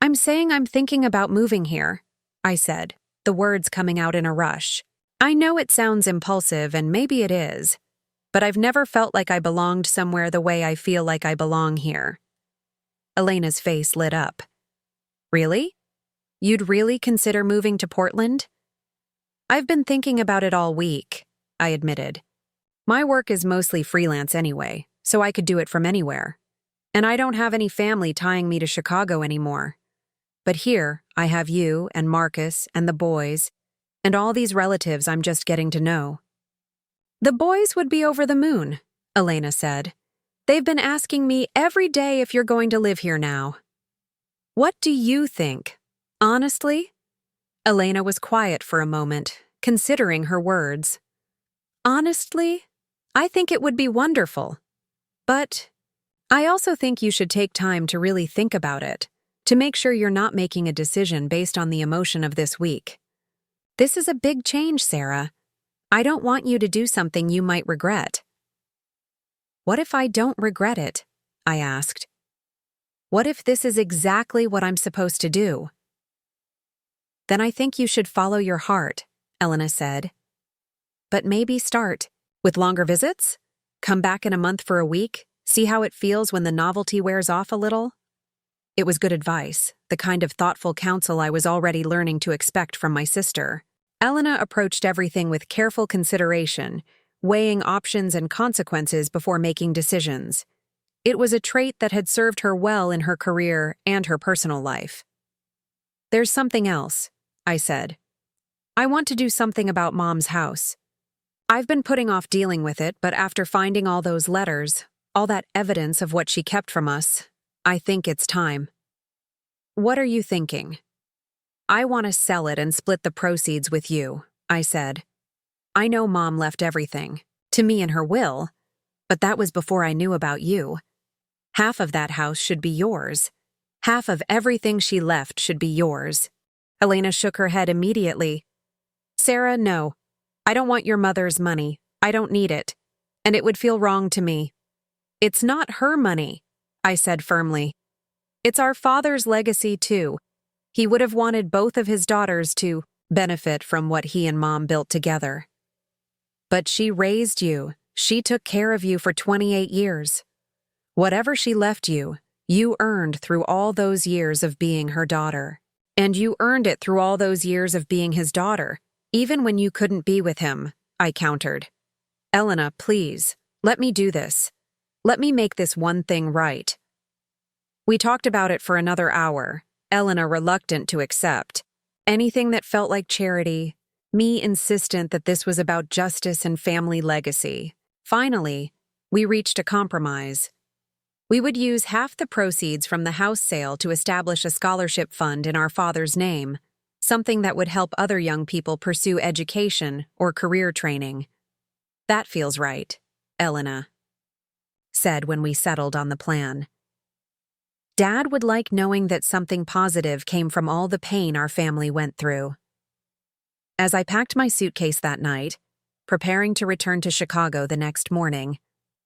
I'm saying I'm thinking about moving here, I said, the words coming out in a rush. I know it sounds impulsive, and maybe it is, but I've never felt like I belonged somewhere the way I feel like I belong here. Elena's face lit up. Really? You'd really consider moving to Portland? I've been thinking about it all week, I admitted. My work is mostly freelance anyway, so I could do it from anywhere. And I don't have any family tying me to Chicago anymore. But here, I have you and Marcus and the boys, and all these relatives I'm just getting to know. The boys would be over the moon, Elena said. They've been asking me every day if you're going to live here now. What do you think? Honestly? Elena was quiet for a moment, considering her words. Honestly, I think it would be wonderful. But I also think you should take time to really think about it, to make sure you're not making a decision based on the emotion of this week. This is a big change, Sarah. I don't want you to do something you might regret. What if I don't regret it? I asked. What if this is exactly what I'm supposed to do? Then I think you should follow your heart, Elena said. But maybe start with longer visits? Come back in a month for a week, see how it feels when the novelty wears off a little? It was good advice, the kind of thoughtful counsel I was already learning to expect from my sister. Elena approached everything with careful consideration, weighing options and consequences before making decisions. It was a trait that had served her well in her career and her personal life. There's something else, I said. I want to do something about Mom's house. I've been putting off dealing with it, but after finding all those letters, all that evidence of what she kept from us, I think it's time. What are you thinking? I want to sell it and split the proceeds with you, I said. I know Mom left everything, to me in her will, but that was before I knew about you. Half of that house should be yours. Half of everything she left should be yours. Elena shook her head immediately. Sarah, no. I don't want your mother's money. I don't need it. And it would feel wrong to me. It's not her money, I said firmly. It's our father's legacy, too. He would have wanted both of his daughters to benefit from what he and Mom built together. But she raised you. She took care of you for 28 years. Whatever she left you, you earned through all those years of being her daughter. And you earned it through all those years of being his daughter, even when you couldn't be with him, I countered. Elena, please, let me do this. Let me make this one thing right. We talked about it for another hour, Elena reluctant to accept. Anything that felt like charity, me insistent that this was about justice and family legacy. Finally, we reached a compromise. We would use half the proceeds from the house sale to establish a scholarship fund in our father's name, something that would help other young people pursue education or career training. That feels right, Elena said when we settled on the plan. Dad would like knowing that something positive came from all the pain our family went through. As I packed my suitcase that night, preparing to return to Chicago the next morning,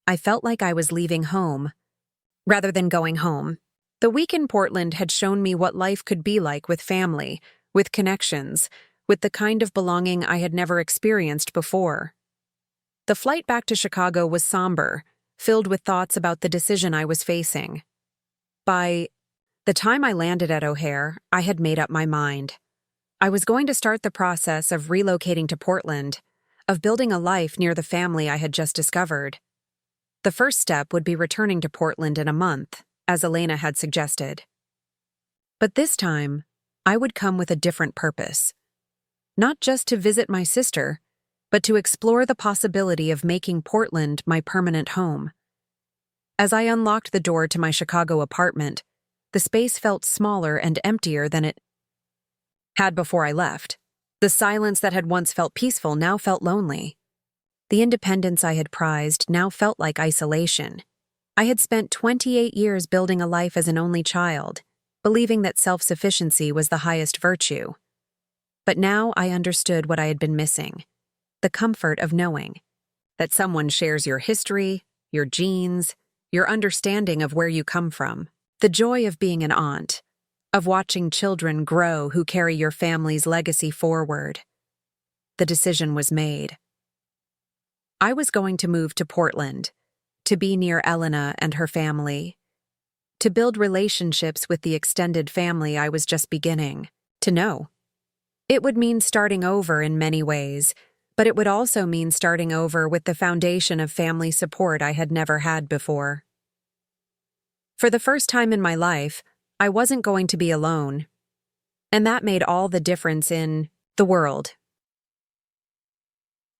I felt like I was leaving home, rather than going home. The week in Portland had shown me what life could be like with family, with connections, with the kind of belonging I had never experienced before. The flight back to Chicago was somber, filled with thoughts about the decision I was facing. By the time I landed at O'Hare, I had made up my mind. I was going to start the process of relocating to Portland, of building a life near the family I had just discovered. The first step would be returning to Portland in a month, as Elena had suggested. But this time, I would come with a different purpose. Not just to visit my sister, but to explore the possibility of making Portland my permanent home. As I unlocked the door to my Chicago apartment, the space felt smaller and emptier than it had before I left. The silence that had once felt peaceful now felt lonely. The independence I had prized now felt like isolation. I had spent 28 years building a life as an only child, believing that self-sufficiency was the highest virtue. But now I understood what I had been missing: the comfort of knowing that someone shares your history, your genes, your understanding of where you come from, the joy of being an aunt, of watching children grow who carry your family's legacy forward. The decision was made. I was going to move to Portland, to be near Elena and her family, to build relationships with the extended family I was just beginning to know. It would mean starting over in many ways, but it would also mean starting over with the foundation of family support I had never had before. For the first time in my life, I wasn't going to be alone, and that made all the difference in the world.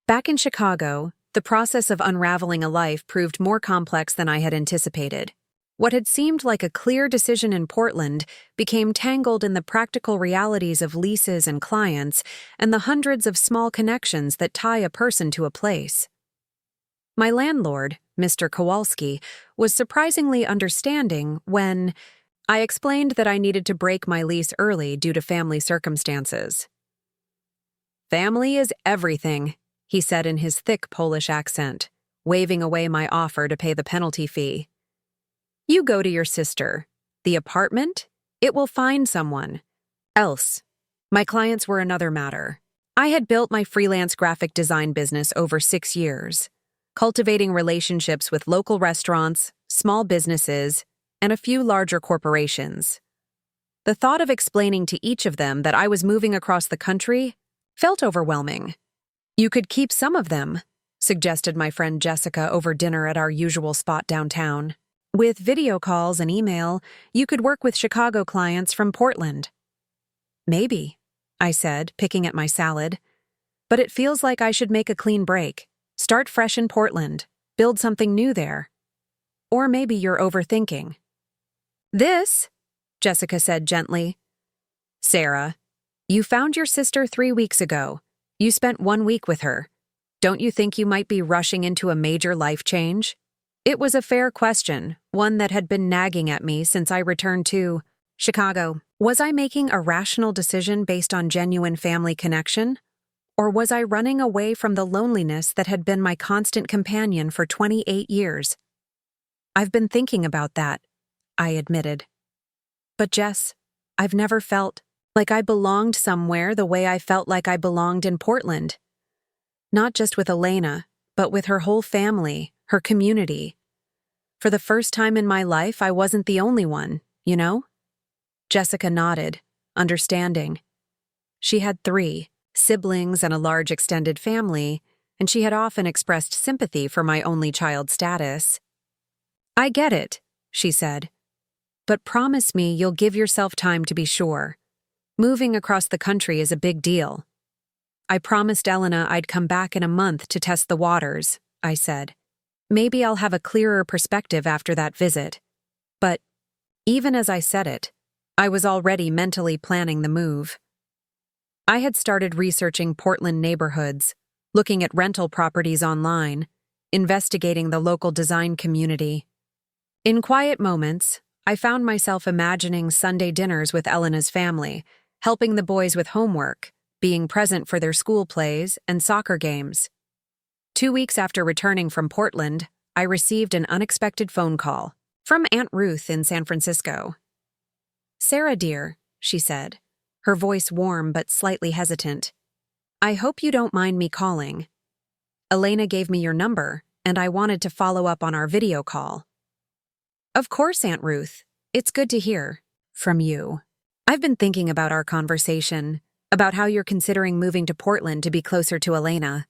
Back in Chicago, the process of unraveling a life proved more complex than I had anticipated. What had seemed like a clear decision in Portland became tangled in the practical realities of leases and clients and the hundreds of small connections that tie a person to a place. My landlord, Mr. Kowalski, was surprisingly understanding when I explained that I needed to break my lease early due to family circumstances. "Family is everything," he said in his thick Polish accent, waving away my offer to pay the penalty fee. "You go to your sister. The apartment? It will find someone else." My clients were another matter. I had built my freelance graphic design business over 6 years, cultivating relationships with local restaurants, small businesses, and a few larger corporations. The thought of explaining to each of them that I was moving across the country felt overwhelming. "You could keep some of them," suggested my friend Jessica over dinner at our usual spot downtown. "With video calls and email, you could work with Chicago clients from Portland." "Maybe," I said, picking at my salad. "But it feels like I should make a clean break. Start fresh in Portland. Build something new there. Or maybe you're overthinking." "This," Jessica said gently. "Sarah, you found your sister 3 weeks ago. You spent 1 week with her. Don't you think you might be rushing into a major life change?" It was a fair question, one that had been nagging at me since I returned to Chicago. Was I making a rational decision based on genuine family connection? Or was I running away from the loneliness that had been my constant companion for 28 years? "I've been thinking about that," I admitted. "But Jess, I've never felt like I belonged somewhere the way I felt like I belonged in Portland. Not just with Elena, but with her whole family, her community. For the first time in my life, I wasn't the only one, you know?" Jessica nodded, understanding. She had 3 siblings and a large extended family, and she had often expressed sympathy for my only child status. "I get it," she said. "But promise me you'll give yourself time to be sure. Moving across the country is a big deal." "I promised Elena I'd come back in a month to test the waters," I said. "Maybe I'll have a clearer perspective after that visit." But even as I said it, I was already mentally planning the move. I had started researching Portland neighborhoods, looking at rental properties online, investigating the local design community. In quiet moments, I found myself imagining Sunday dinners with Elena's family, helping the boys with homework, being present for their school plays and soccer games. 2 weeks after returning from Portland, I received an unexpected phone call from Aunt Ruth in San Francisco. "Sarah, dear," she said, her voice warm but slightly hesitant. "I hope you don't mind me calling. Elena gave me your number, and I wanted to follow up on our video call." "Of course, Aunt Ruth. It's good to hear from you. I've been thinking about our conversation, about how you're considering moving to Portland to be closer to Elena.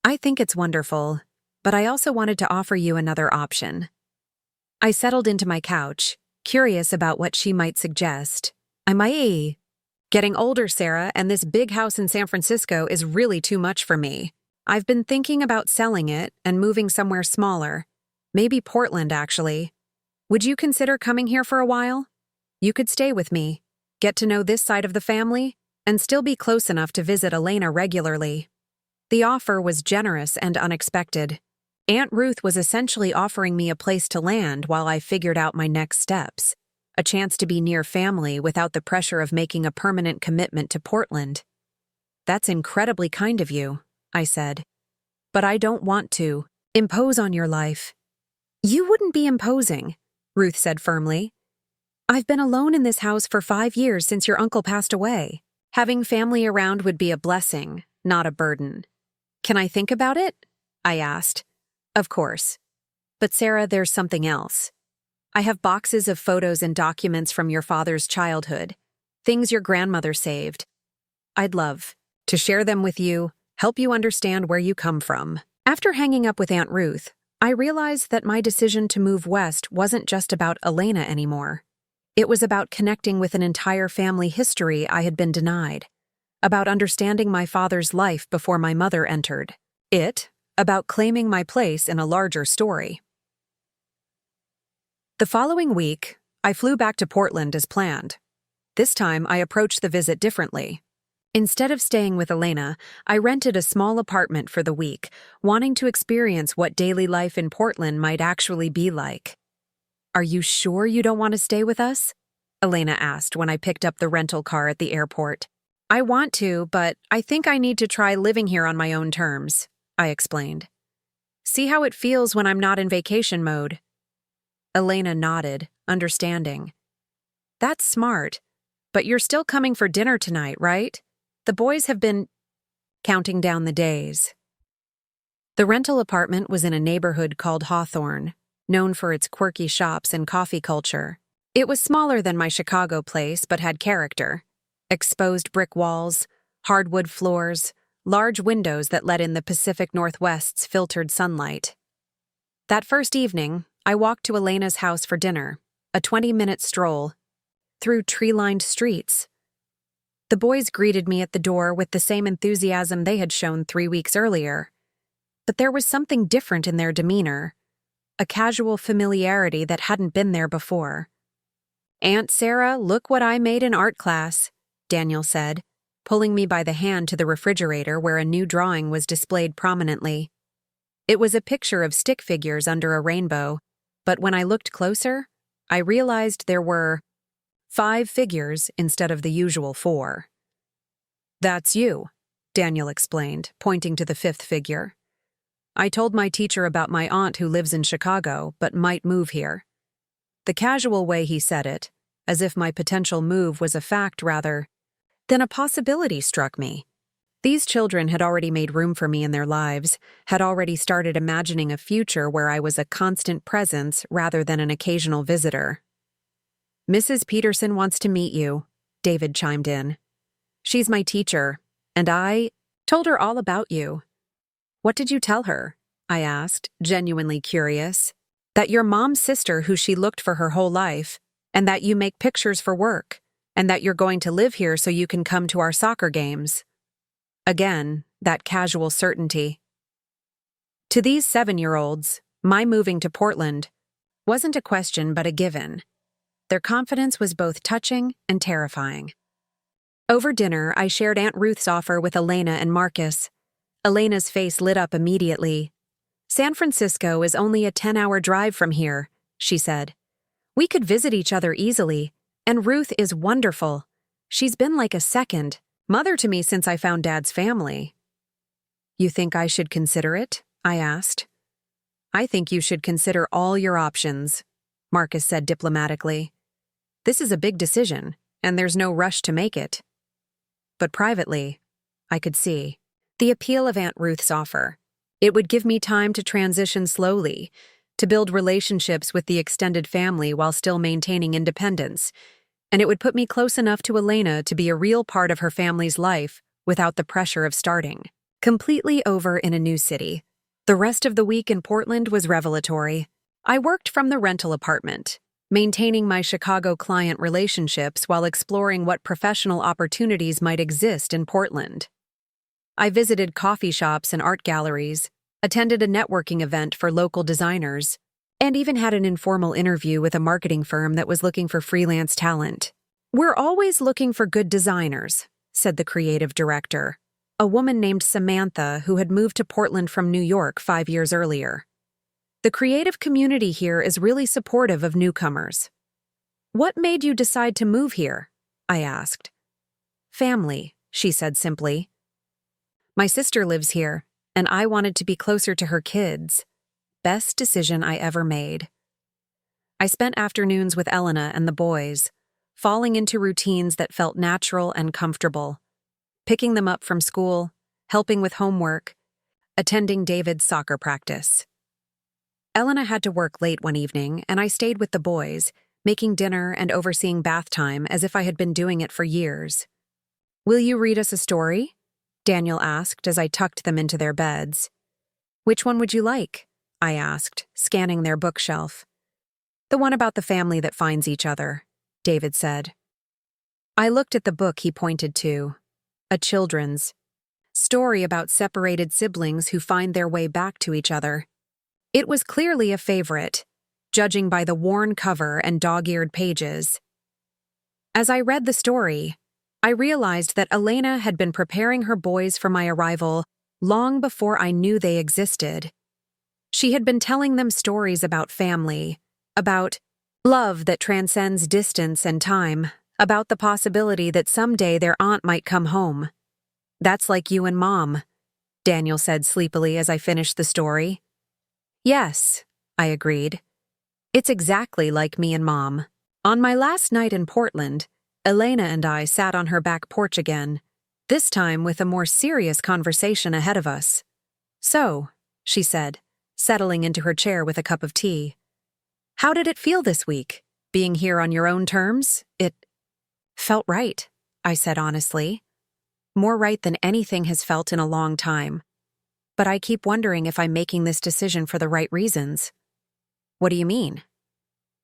I think it's wonderful, but I also wanted to offer you another option." I settled into my couch, curious about what she might suggest. "I might. Getting older, Sarah, and this big house in San Francisco is really too much for me. I've been thinking about selling it and moving somewhere smaller. Maybe Portland, actually. Would you consider coming here for a while?" You could stay with me, get to know this side of the family, and still be close enough to visit Elena regularly. The offer was generous and unexpected. Aunt Ruth was essentially offering me a place to land while I figured out my next steps, a chance to be near family without the pressure of making a permanent commitment to Portland. That's incredibly kind of you, I said. But I don't want to impose on your life. You wouldn't be imposing, Ruth said firmly. I've been alone in this house for 5 years since your uncle passed away. Having family around would be a blessing, not a burden. Can I think about it? I asked. Of course. But Sarah, there's something else. I have boxes of photos and documents from your father's childhood, things your grandmother saved. I'd love to share them with you, help you understand where you come from. After hanging up with Aunt Ruth, I realized that my decision to move west wasn't just about Elena anymore. It was about connecting with an entire family history I had been denied, about understanding my father's life before my mother entered it, about claiming my place in a larger story. The following week, I flew back to Portland as planned. This time, I approached the visit differently. Instead of staying with Elena, I rented a small apartment for the week, wanting to experience what daily life in Portland might actually be like. Are you sure you don't want to stay with us? Elena asked when I picked up the rental car at the airport. I want to, but I think I need to try living here on my own terms, I explained. See how it feels when I'm not in vacation mode. Elena nodded, understanding. That's smart, but you're still coming for dinner tonight, right? The boys have been counting down the days. The rental apartment was in a neighborhood called Hawthorne, known for its quirky shops and coffee culture. It was smaller than my Chicago place, but had character. Exposed brick walls, hardwood floors, large windows that let in the Pacific Northwest's filtered sunlight. That first evening, I walked to Elena's house for dinner, a 20-minute stroll through tree-lined streets. The boys greeted me at the door with the same enthusiasm they had shown 3 weeks earlier. But there was something different in their demeanor, a casual familiarity that hadn't been there before. Aunt Sarah, look what I made in art class, Daniel said, pulling me by the hand to the refrigerator where a new drawing was displayed prominently. It was a picture of stick figures under a rainbow, but when I looked closer, I realized there were 5 figures instead of the usual 4. That's you, Daniel explained, pointing to the 5th figure. I told my teacher about my aunt who lives in Chicago but might move here. The casual way he said it, as if my potential move was a fact rather than a possibility, struck me. These children had already made room for me in their lives, had already started imagining a future where I was a constant presence rather than an occasional visitor. Mrs. Peterson wants to meet you, David chimed in. She's my teacher, and I told her all about you. What did you tell her? I asked, genuinely curious. That you're Mom's sister who she looked for her whole life, and that you make pictures for work, and that you're going to live here so you can come to our soccer games. Again, that casual certainty. To these 7-year-olds, my moving to Portland wasn't a question but a given. Their confidence was both touching and terrifying. Over dinner, I shared Aunt Ruth's offer with Elena and Marcus. Elena's face lit up immediately. San Francisco is only a 10-hour drive from here, she said. We could visit each other easily, and Ruth is wonderful. She's been like a second mother to me since I found Dad's family. You think I should consider it? I asked. I think you should consider all your options, Marcus said diplomatically. This is a big decision, and there's no rush to make it. But privately, I could see the appeal of Aunt Ruth's offer. It would give me time to transition slowly, to build relationships with the extended family while still maintaining independence, and it would put me close enough to Elena to be a real part of her family's life without the pressure of starting completely over in a new city. The rest of the week in Portland was revelatory. I worked from the rental apartment, maintaining my Chicago client relationships while exploring what professional opportunities might exist in Portland. I visited coffee shops and art galleries, attended a networking event for local designers, and even had an informal interview with a marketing firm that was looking for freelance talent. "We're always looking for good designers," said the creative director, a woman named Samantha who had moved to Portland from New York 5 years earlier. "The creative community here is really supportive of newcomers." "What made you decide to move here?" I asked. "Family," she said simply. "My sister lives here, and I wanted to be closer to her kids. Best decision I ever made." I spent afternoons with Elena and the boys, falling into routines that felt natural and comfortable, picking them up from school, helping with homework, attending David's soccer practice. Elena had to work late one evening, and I stayed with the boys, making dinner and overseeing bath time as if I had been doing it for years. "Will you read us a story?" Daniel asked as I tucked them into their beds. "Which one would you like?" I asked, scanning their bookshelf. "The one about the family that finds each other," David said. I looked at the book he pointed to, a children's story about separated siblings who find their way back to each other. It was clearly a favorite, judging by the worn cover and dog-eared pages. As I read the story, I realized that Elena had been preparing her boys for my arrival long before I knew they existed. She had been telling them stories about family, about love that transcends distance and time, about the possibility that someday their aunt might come home. "That's like you and Mom," Daniel said sleepily as I finished the story. "Yes," I agreed. "It's exactly like me and Mom." On my last night in Portland, Elena and I sat on her back porch again, this time with a more serious conversation ahead of us. "So," she said, settling into her chair with a cup of tea, "how did it feel this week, being here on your own terms?" "It felt right," I said honestly. "More right than anything has felt in a long time. But I keep wondering if I'm making this decision for the right reasons." "What do you mean?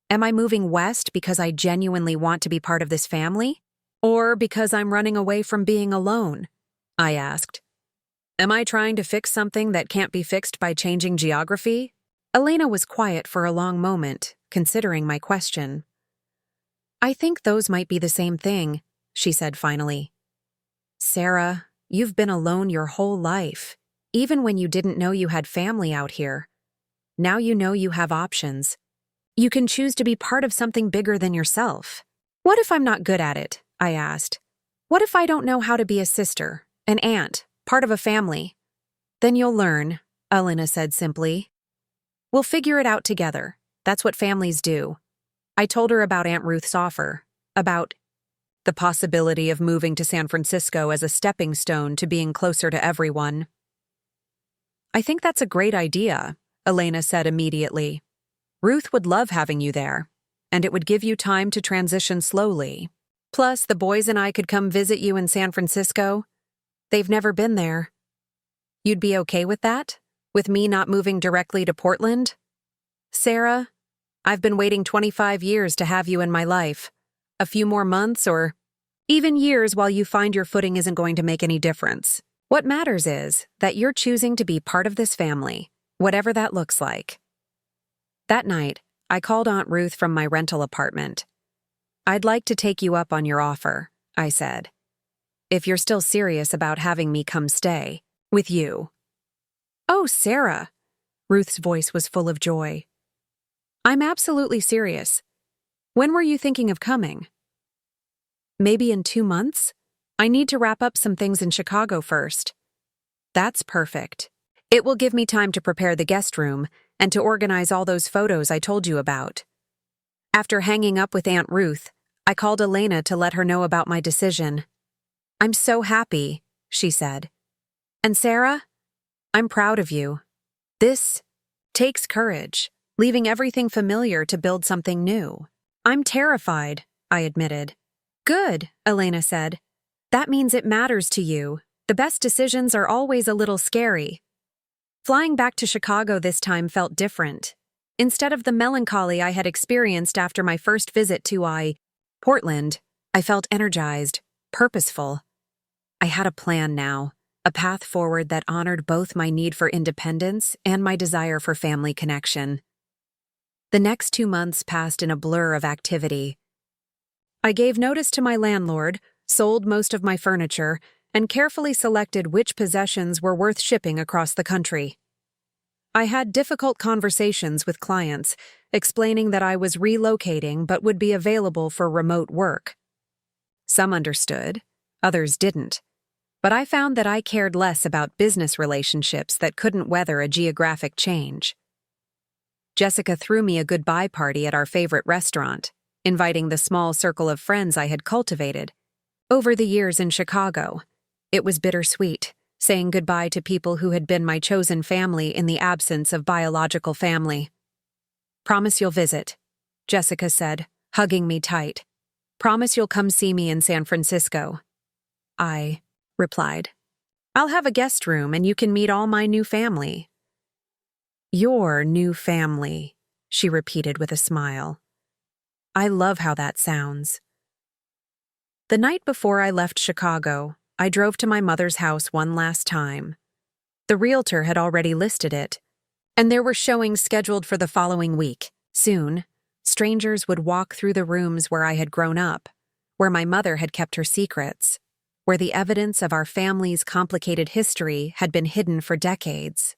Am I moving west because I genuinely want to be part of this family? Or because I'm running away from being alone?" I asked. "Am I trying to fix something that can't be fixed by changing geography?" Elena was quiet for a long moment, considering my question. "I think those might be the same thing," she said finally. "Sarah, you've been alone your whole life, even when you didn't know you had family out here. Now you know you have options. You can choose to be part of something bigger than yourself." "What if I'm not good at it?" I asked. "What if I don't know how to be a sister, an aunt, part of a family?" "Then you'll learn," Elena said simply. "We'll figure it out together. That's what families do." I told her about Aunt Ruth's offer, about the possibility of moving to San Francisco as a stepping stone to being closer to everyone. "I think that's a great idea," Elena said immediately. "Ruth would love having you there, and it would give you time to transition slowly. Plus, the boys and I could come visit you in San Francisco. They've never been there." "You'd be okay with that? With me not moving directly to Portland?" "Sarah, I've been waiting 25 years to have you in my life. A few more months or even years while you find your footing isn't going to make any difference. What matters is that you're choosing to be part of this family, whatever that looks like." That night, I called Aunt Ruth from my rental apartment. "I'd like to take you up on your offer," I said. "If you're still serious about having me come stay with you." "Oh, Sarah," Ruth's voice was full of joy. "I'm absolutely serious. When were you thinking of coming?" "Maybe in 2 months? I need to wrap up some things in Chicago first." "That's perfect. It will give me time to prepare the guest room and to organize all those photos I told you about." After hanging up with Aunt Ruth, I called Elena to let her know about my decision. "I'm so happy," she said. "And Sarah, I'm proud of you. This takes courage, leaving everything familiar to build something new." "I'm terrified," I admitted. "Good," Elena said. "That means it matters to you. The best decisions are always a little scary." Flying back to Chicago this time felt different. Instead of the melancholy I had experienced after my first visit to Portland, I felt energized, purposeful. I had a plan now, a path forward that honored both my need for independence and my desire for family connection. The next 2 months passed in a blur of activity. I gave notice to my landlord, sold most of my furniture, and carefully selected which possessions were worth shipping across the country. I had difficult conversations with clients, explaining that I was relocating but would be available for remote work. Some understood, others didn't. But I found that I cared less about business relationships that couldn't weather a geographic change. Jessica threw me a goodbye party at our favorite restaurant, inviting the small circle of friends I had cultivated over the years in Chicago. It was bittersweet, saying goodbye to people who had been my chosen family in the absence of biological family. "Promise you'll visit," Jessica said, hugging me tight. "Promise you'll come see me in San Francisco." I replied, "I'll have a guest room and you can meet all my new family." "Your new family," she repeated with a smile. I love how that sounds. The night before I left Chicago, I drove to my mother's house one last time. The realtor had already listed it, and there were showings scheduled for the following week. Soon, strangers would walk through the rooms where I had grown up, where my mother had kept her secrets, where the evidence of our family's complicated history had been hidden for decades.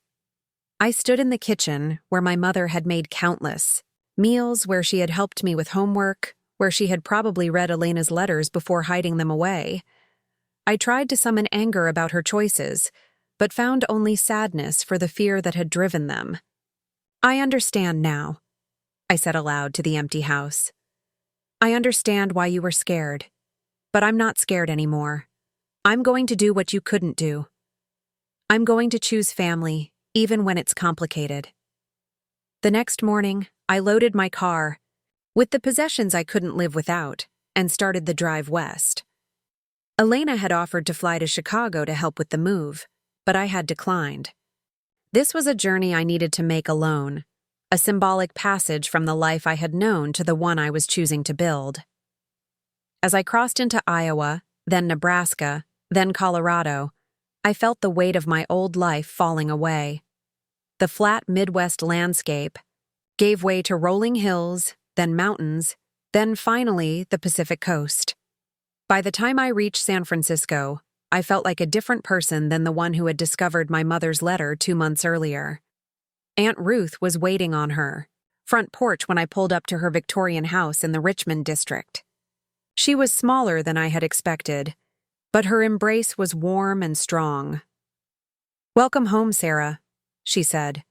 I stood in the kitchen where my mother had made countless meals, where she had helped me with homework, where she had probably read Elena's letters before hiding them away. I tried to summon anger about her choices, but found only sadness for the fear that had driven them. "I understand now," I said aloud to the empty house. "I understand why you were scared, but I'm not scared anymore. I'm going to do what you couldn't do. I'm going to choose family, even when it's complicated." The next morning, I loaded my car with the possessions I couldn't live without and started the drive west. Elena had offered to fly to Chicago to help with the move, but I had declined. This was a journey I needed to make alone, a symbolic passage from the life I had known to the one I was choosing to build. As I crossed into Iowa, then Nebraska, then Colorado, I felt the weight of my old life falling away. The flat Midwest landscape gave way to rolling hills, then mountains, then finally the Pacific coast. By the time I reached San Francisco, I felt like a different person than the one who had discovered my mother's letter 2 months earlier. Aunt Ruth was waiting on her front porch when I pulled up to her Victorian house in the Richmond district. She was smaller than I had expected, but her embrace was warm and strong. "Welcome home, Sarah," she said,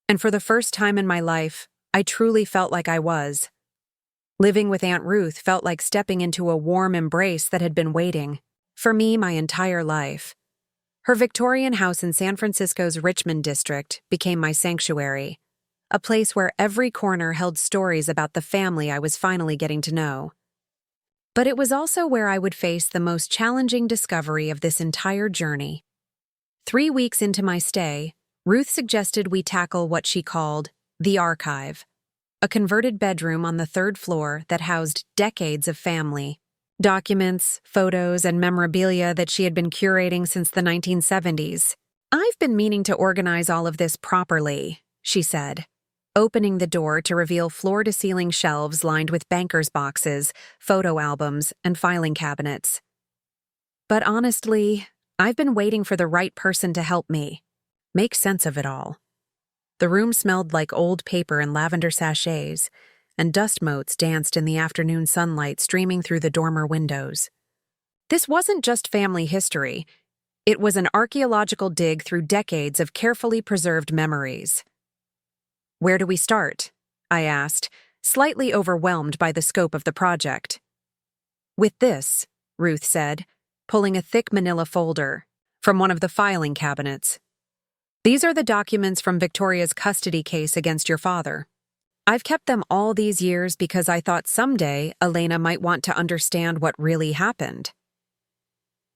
and for the first time in my life, I truly felt like I was. Living with Aunt Ruth felt like stepping into a warm embrace that had been waiting for me my entire life. Her Victorian house in San Francisco's Richmond district became my sanctuary, a place where every corner held stories about the family I was finally getting to know. But it was also where I would face the most challenging discovery of this entire journey. 3 weeks into my stay, Ruth suggested we tackle what she called the archive, a converted bedroom on the 3rd floor that housed decades of family documents, photos, and memorabilia that she had been curating since the 1970s. "I've been meaning to organize all of this properly," she said, opening the door to reveal floor-to-ceiling shelves lined with banker's boxes, photo albums, and filing cabinets. "But honestly, I've been waiting for the right person to help me make sense of it all." The room smelled like old paper and lavender sachets, and dust motes danced in the afternoon sunlight streaming through the dormer windows. This wasn't just family history. It was an archaeological dig through decades of carefully preserved memories. "Where do we start?" I asked, slightly overwhelmed by the scope of the project. "With this," Ruth said, pulling a thick manila folder from one of the filing cabinets. "These are the documents from Victoria's custody case against your father. I've kept them all these years because I thought someday Elena might want to understand what really happened."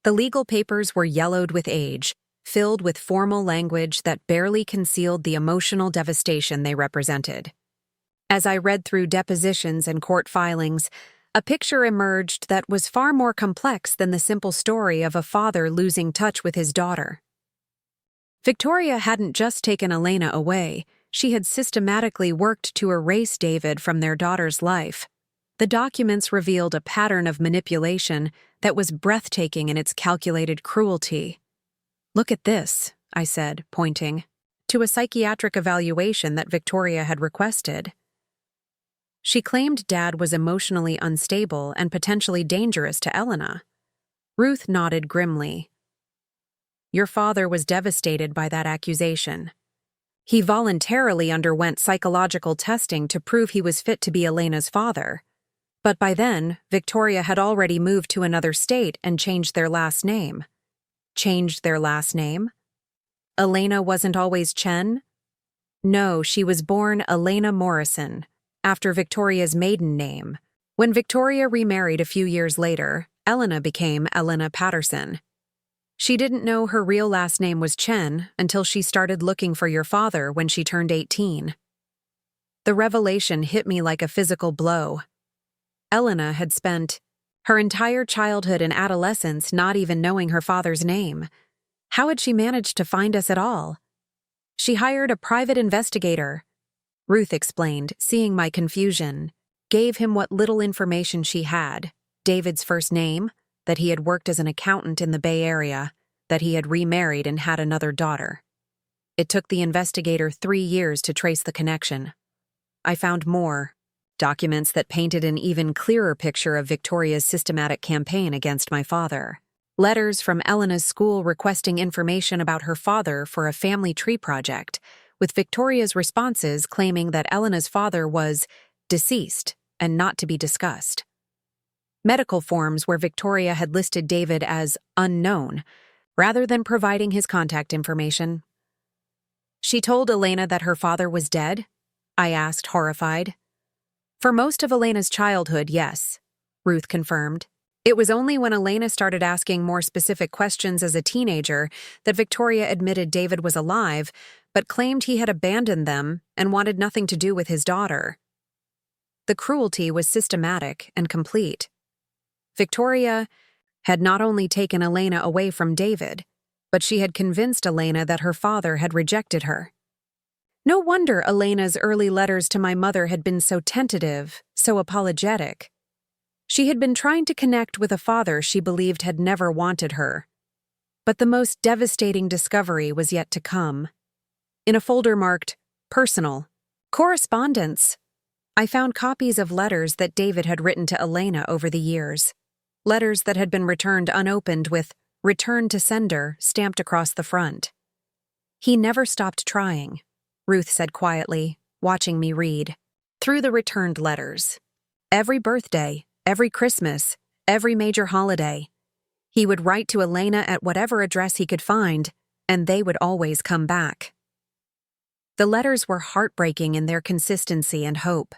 The legal papers were yellowed with age, filled with formal language that barely concealed the emotional devastation they represented. As I read through depositions and court filings, a picture emerged that was far more complex than the simple story of a father losing touch with his daughter. Victoria hadn't just taken Elena away, She had systematically worked to erase David from their daughter's life. The documents revealed a pattern of manipulation that was breathtaking in its calculated cruelty. "Look at this," I said, pointing to a psychiatric evaluation that Victoria had requested. She claimed Dad was emotionally unstable and potentially dangerous to Elena. Ruth nodded grimly. "Your father was devastated by that accusation. He voluntarily underwent psychological testing to prove he was fit to be Elena's father. But by then, Victoria had already moved to another state and changed their last name." Changed their last name? Elena wasn't always Chen? No, she was born Elena Morrison, after Victoria's maiden name. When Victoria remarried a few years later, Elena became Elena Patterson. She didn't know her real last name was Chen until she started looking for your father when she turned 18. The revelation hit me like a physical blow. Elena had spent her entire childhood and adolescence not even knowing her father's name. How had she managed to find us at all? "She hired a private investigator," Ruth explained, seeing my confusion. "Gave him what little information she had. David's first name, that he had worked as an accountant in the Bay Area, that he had remarried and had another daughter. It took the investigator 3 years to trace the connection. I found more. Documents that painted an even clearer picture of Victoria's systematic campaign against my father. Letters from Elena's school requesting information about her father for a family tree project, with Victoria's responses claiming that Elena's father was deceased and not to be discussed. Medical forms where Victoria had listed David as unknown, rather than providing his contact information. "She told Elena that her father was dead?" I asked, horrified. "For most of Elena's childhood, yes," Ruth confirmed. It was only when Elena started asking more specific questions as a teenager that Victoria admitted David was alive, but claimed he had abandoned them and wanted nothing to do with his daughter. The cruelty was systematic and complete. Victoria had not only taken Elena away from David, but she had convinced Elena that her father had rejected her. No wonder Elena's early letters to my mother had been so tentative, so apologetic. She had been trying to connect with a father she believed had never wanted her. But the most devastating discovery was yet to come. In a folder marked Personal Correspondence, I found copies of letters that David had written to Elena over the years. Letters that had been returned unopened with "Return to Sender" stamped across the front. "He never stopped trying," Ruth said quietly, watching me read through the returned letters. Every birthday, every Christmas, every major holiday, he would write to Elena at whatever address he could find, and they would always come back. The letters were heartbreaking in their consistency and hope.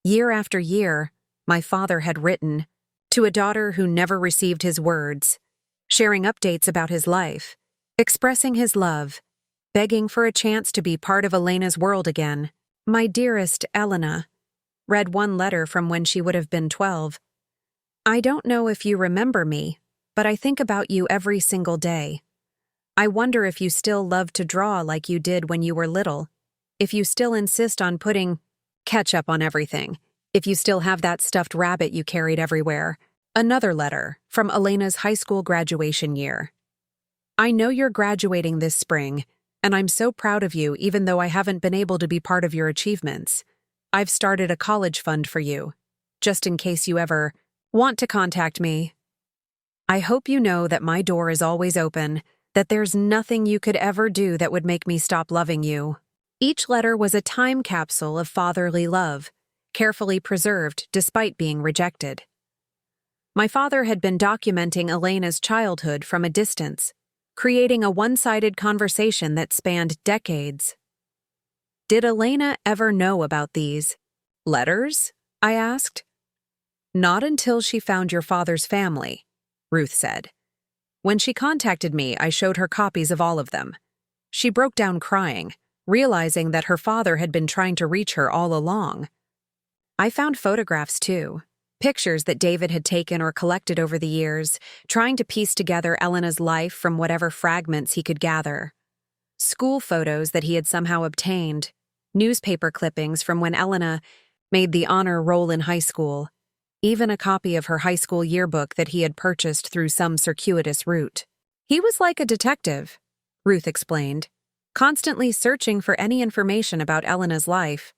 Year after year, my father had written to a daughter who never received his words, sharing updates about his life, expressing his love, begging for a chance to be part of Elena's world again. "My dearest Elena," read one letter from when she would have been 12. "I don't know if you remember me, but I think about you every single day. I wonder if you still love to draw like you did when you were little, if you still insist on putting ketchup on everything, if you still have that stuffed rabbit you carried everywhere." Another letter from Elena's high school graduation year. "I know you're graduating this spring, and I'm so proud of you even though I haven't been able to be part of your achievements. I've started a college fund for you, just in case you ever want to contact me. I hope you know that my door is always open, that there's nothing you could ever do that would make me stop loving you." Each letter was a time capsule of fatherly love, carefully preserved despite being rejected. My father had been documenting Elena's childhood from a distance, creating a one-sided conversation that spanned decades. "Did Elena ever know about these letters?" I asked. "Not until she found your father's family," Ruth said. "When she contacted me, I showed her copies of all of them. She broke down crying, realizing that her father had been trying to reach her all along. I found photographs too, pictures that David had taken or collected over the years, trying to piece together Elena's life from whatever fragments he could gather. School photos that he had somehow obtained, newspaper clippings from when Elena made the honor roll in high school, even a copy of her high school yearbook that he had purchased through some circuitous route. He was like a detective, Ruth explained, constantly searching for any information about Elena's life.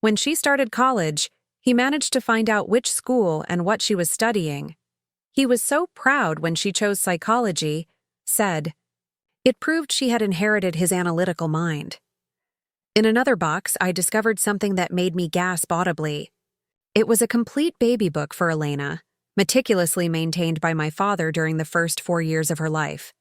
When she started college, he managed to find out which school and what she was studying. He was so proud when she chose psychology, said, "It proved she had inherited his analytical mind." In another box, I discovered something that made me gasp audibly. It was a complete baby book for Elena, meticulously maintained by my father during the first 4 years of her life.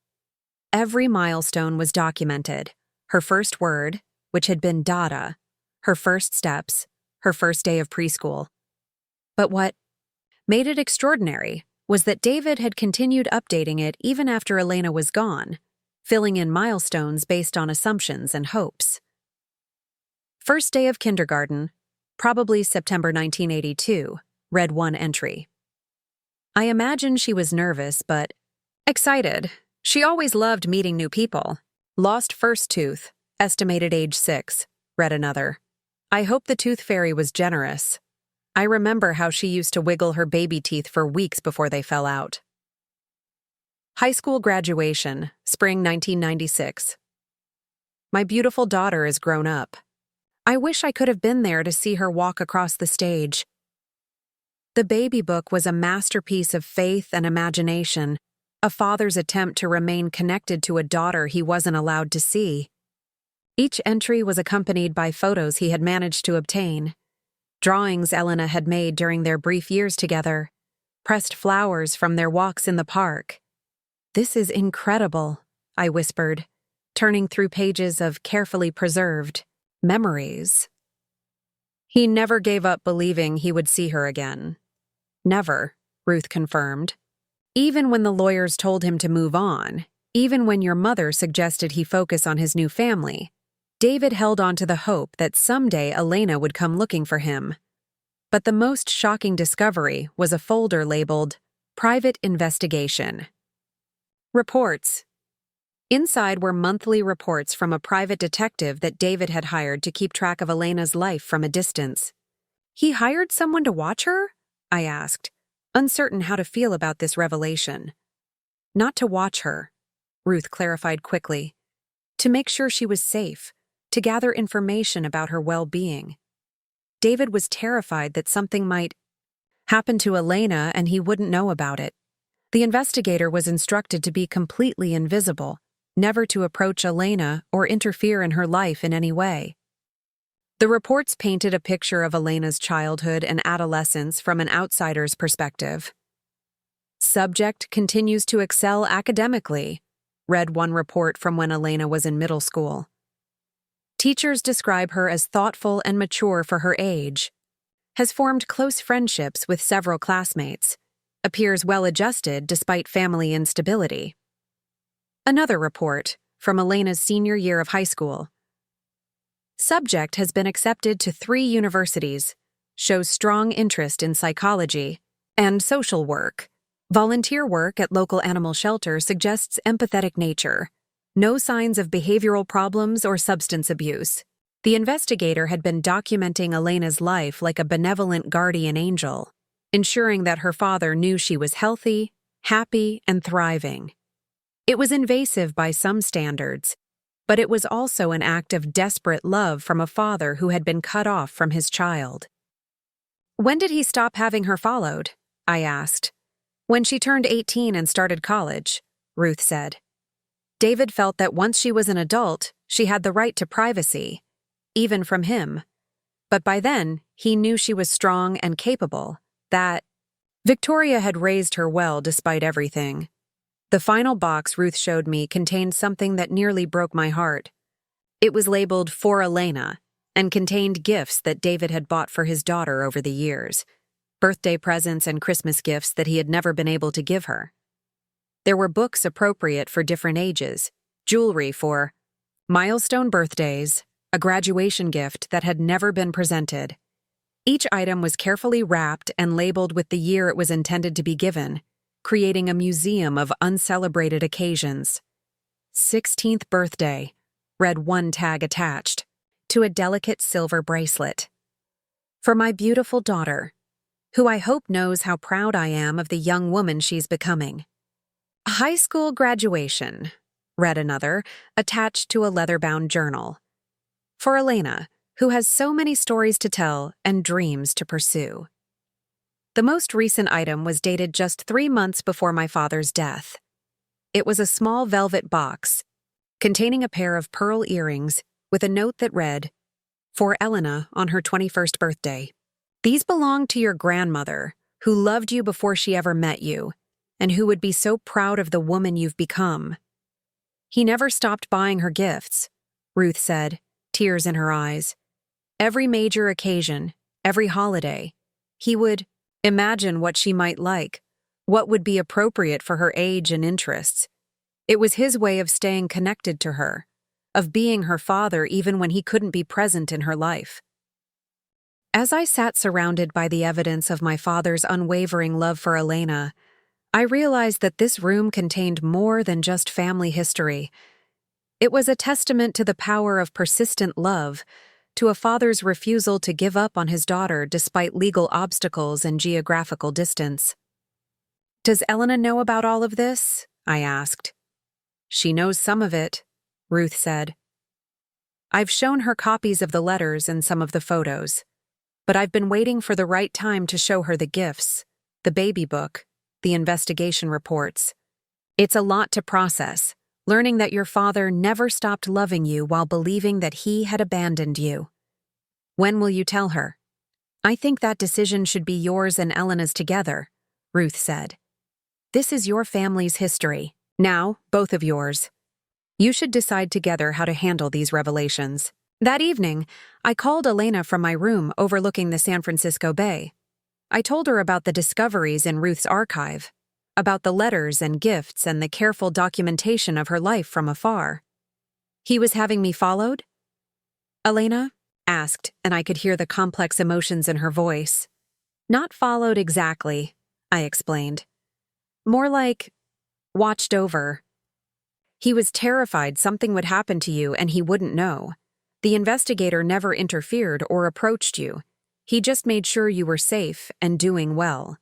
Every milestone was documented: her first word, which had been Dada, her first steps, her first day of preschool. But what made it extraordinary was that David had continued updating it even after Elena was gone, filling in milestones based on assumptions and hopes. First day of kindergarten, probably September 1982, read one entry. I imagine she was nervous, but excited. She always loved meeting new people. Lost first tooth, estimated age 6, read another. I hope the tooth fairy was generous. I remember how she used to wiggle her baby teeth for weeks before they fell out. High school graduation, spring 1996. My beautiful daughter is grown up. I wish I could have been there to see her walk across the stage. The baby book was a masterpiece of faith and imagination, a father's attempt to remain connected to a daughter he wasn't allowed to see. Each entry was accompanied by photos he had managed to obtain, drawings Elena had made during their brief years together, pressed flowers from their walks in the park. "This is incredible," I whispered, turning through pages of carefully preserved memories. He never gave up believing he would see her again. Never, Ruth confirmed. Even when the lawyers told him to move on, even when your mother suggested he focus on his new family, David held on to the hope that someday Elena would come looking for him. But the most shocking discovery was a folder labeled Private Investigation. Reports. Inside were monthly reports from a private detective that David had hired to keep track of Elena's life from a distance. He hired someone to watch her? I asked, uncertain how to feel about this revelation. Not to watch her, Ruth clarified quickly. To make sure she was safe, to gather information about her well-being. David was terrified that something might happen to Elena and he wouldn't know about it. The investigator was instructed to be completely invisible, never to approach Elena or interfere in her life in any way. The reports painted a picture of Elena's childhood and adolescence from an outsider's perspective. Subject continues to excel academically, read one report from when Elena was in middle school. Teachers describe her as thoughtful and mature for her age, has formed close friendships with several classmates, appears well-adjusted despite family instability. Another report, from Elena's senior year of high school. Subject has been accepted to 3 universities, shows strong interest in psychology and social work. Volunteer work at local animal shelter suggests empathetic nature. No signs of behavioral problems or substance abuse. The investigator had been documenting Elena's life like a benevolent guardian angel, ensuring that her father knew she was healthy, happy, and thriving. It was invasive by some standards, but it was also an act of desperate love from a father who had been cut off from his child. When did he stop having her followed? I asked. When she turned 18 and started college, Ruth said. David felt that once she was an adult, she had the right to privacy, even from him. But by then, he knew she was strong and capable, that Victoria had raised her well despite everything. The final box Ruth showed me contained something that nearly broke my heart. It was labeled For Elena and contained gifts that David had bought for his daughter over the years, birthday presents and Christmas gifts that he had never been able to give her. There were books appropriate for different ages, jewelry for milestone birthdays, a graduation gift that had never been presented. Each item was carefully wrapped and labeled with the year it was intended to be given, creating a museum of uncelebrated occasions. 16th birthday, read one tag attached. to a delicate silver bracelet. For my beautiful daughter, who I hope knows how proud I am of the young woman she's becoming. High school graduation, read another, attached to a leather-bound journal. For Elena, who has so many stories to tell and dreams to pursue. The most recent item was dated just 3 months before my father's death. It was a small velvet box containing a pair of pearl earrings with a note that read, "For Elena on her 21st birthday. These belong to your grandmother, who loved you before she ever met you, and who would be so proud of the woman you've become." He never stopped buying her gifts, Ruth said, tears in her eyes. Every major occasion, every holiday, he would imagine what she might like, what would be appropriate for her age and interests. It was his way of staying connected to her, of being her father even when he couldn't be present in her life. As I sat surrounded by the evidence of my father's unwavering love for Elena, I realized that this room contained more than just family history. It was a testament to the power of persistent love, to a father's refusal to give up on his daughter despite legal obstacles and geographical distance. "Does Elena know about all of this?" I asked. "She knows some of it," Ruth said. "I've shown her copies of the letters and some of the photos, but I've been waiting for the right time to show her the gifts, the baby book, the investigation reports. It's a lot to process, learning that your father never stopped loving you while believing that he had abandoned you. When will you tell her?" "I think that decision should be yours and Elena's together," Ruth said. "This is your family's history. Now, both of yours. You should decide together how to handle these revelations." That evening, I called Elena from my room overlooking the San Francisco Bay. I told her about the discoveries in Ruth's archive, about the letters and gifts and the careful documentation of her life from afar. "He was having me followed?" Elena asked, and I could hear the complex emotions in her voice. "Not followed exactly," I explained. "More like watched over. He was terrified something would happen to you and he wouldn't know. The investigator never interfered or approached you. He just made sure you were safe and doing well."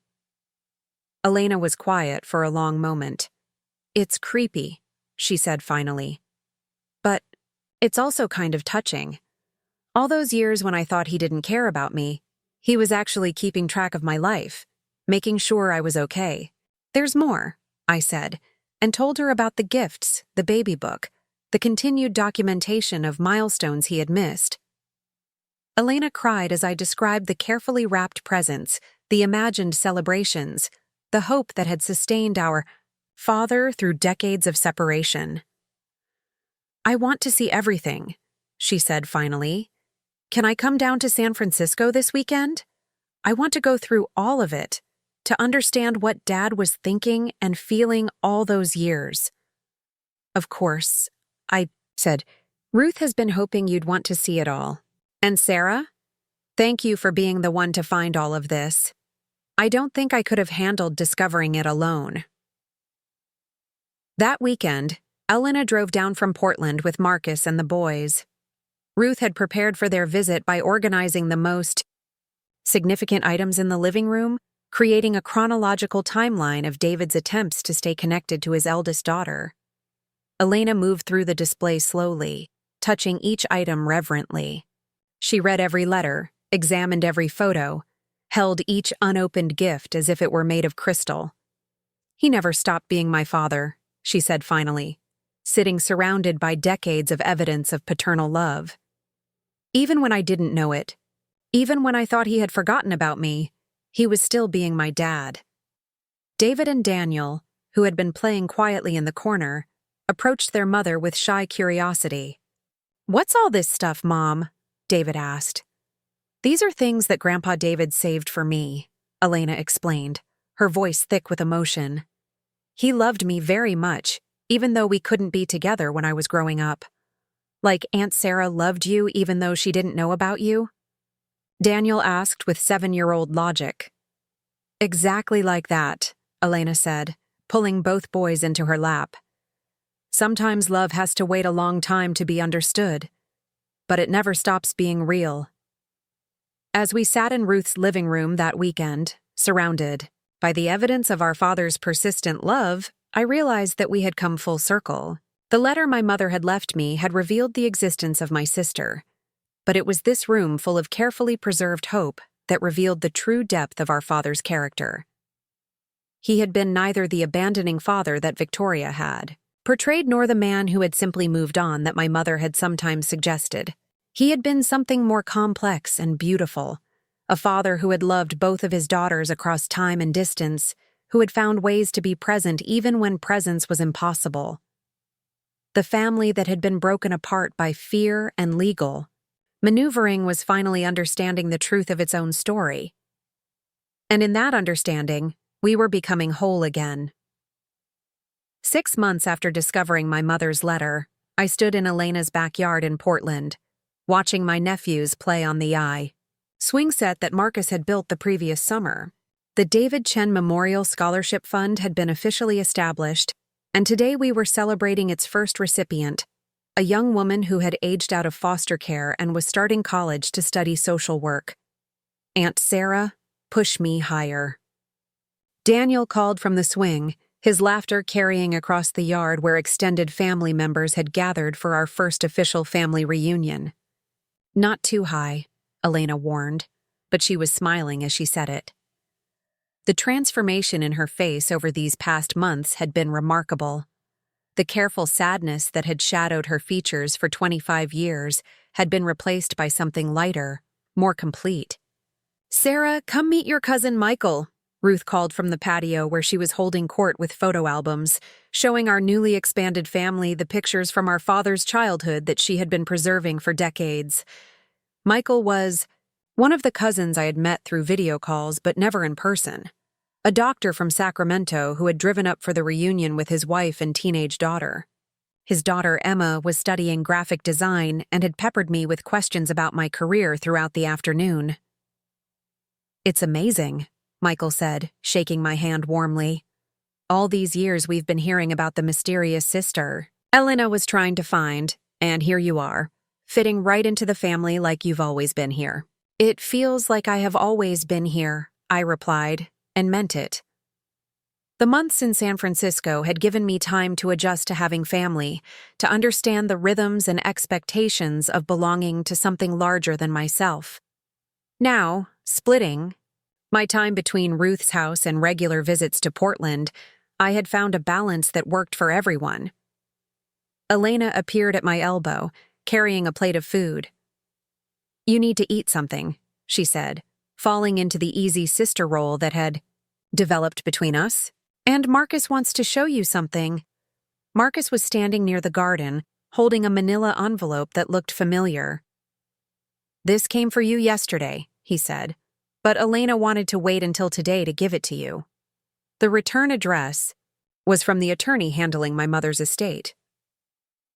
Elena was quiet for a long moment. "It's creepy," she said finally. "But it's also kind of touching. All those years when I thought he didn't care about me, he was actually keeping track of my life, making sure I was okay. There's more," I said, and told her about the gifts, the baby book, the continued documentation of milestones he had missed. Elena cried as I described the carefully wrapped presents, the imagined celebrations, the hope that had sustained our father through decades of separation. "I want to see everything," she said finally. "Can I come down to San Francisco this weekend? I want to go through all of it, to understand what Dad was thinking and feeling all those years." "Of course," I said. "Ruth has been hoping you'd want to see it all. And Sarah? Thank you for being the one to find all of this. I don't think I could have handled discovering it alone." That weekend, Elena drove down from Portland with Marcus and the boys. Ruth had prepared for their visit by organizing the most significant items in the living room, creating a chronological timeline of David's attempts to stay connected to his eldest daughter. Elena moved through the display slowly, touching each item reverently. She read every letter, examined every photo, held each unopened gift as if it were made of crystal. "He never stopped being my father," she said finally, sitting surrounded by decades of evidence of paternal love. "Even when I didn't know it, even when I thought he had forgotten about me, he was still being my dad." David and Daniel, who had been playing quietly in the corner, approached their mother with shy curiosity. "What's all this stuff, Mom?" David asked. "These are things that Grandpa David saved for me," Elena explained, her voice thick with emotion. "He loved me very much, even though we couldn't be together when I was growing up. Like Aunt Sarah loved you even though she didn't know about you?" Daniel asked with 7-year-old logic. "Exactly like that," Elena said, pulling both boys into her lap. "Sometimes love has to wait a long time to be understood." but it never stops being real. As we sat in Ruth's living room that weekend, surrounded by the evidence of our father's persistent love, I realized that we had come full circle. The letter my mother had left me had revealed the existence of my sister, but it was this room full of carefully preserved hope that revealed the true depth of our father's character. He had been neither the abandoning father that Victoria had portrayed nor the man who had simply moved on that my mother had sometimes suggested. He had been something more complex and beautiful, a father who had loved both of his daughters across time and distance, who had found ways to be present even when presence was impossible. The family that had been broken apart by fear and legal maneuvering was finally understanding the truth of its own story. And in that understanding, we were becoming whole again. 6 months after discovering my mother's letter, I stood in Elena's backyard in Portland, watching my nephews play on the swing set that Marcus had built the previous summer. The David Chen Memorial Scholarship Fund had been officially established, and today we were celebrating its first recipient, a young woman who had aged out of foster care and was starting college to study social work. Aunt Sarah, push me higher. Daniel called from the swing, his laughter carrying across the yard where extended family members had gathered for our first official family reunion. Not too high, Elena warned, but she was smiling as she said it. The transformation in her face over these past months had been remarkable. The careful sadness that had shadowed her features for 25 years had been replaced by something lighter, more complete. "Sarah, come meet your cousin Michael," Ruth called from the patio where she was holding court with photo albums, showing our newly expanded family the pictures from our father's childhood that she had been preserving for decades. Michael was one of the cousins I had met through video calls but never in person. A doctor from Sacramento who had driven up for the reunion with his wife and teenage daughter. His daughter Emma was studying graphic design and had peppered me with questions about my career throughout the afternoon. "It's amazing," Michael said, shaking my hand warmly. "All these years we've been hearing about the mysterious sister Elena was trying to find, and here you are, fitting right into the family like you've always been here." "It feels like I have always been here," I replied, and meant it. The months in San Francisco had given me time to adjust to having family, to understand the rhythms and expectations of belonging to something larger than myself. Now, splitting my time between Ruth's house and regular visits to Portland, I had found a balance that worked for everyone. Elena appeared at my elbow, carrying a plate of food. "You need to eat something," she said, falling into the easy sister role that had developed between us. "And Marcus wants to show you something." Marcus was standing near the garden, holding a manila envelope that looked familiar. "This came for you yesterday," he said, "but Elena wanted to wait until today to give it to you." The return address was from the attorney handling my mother's estate.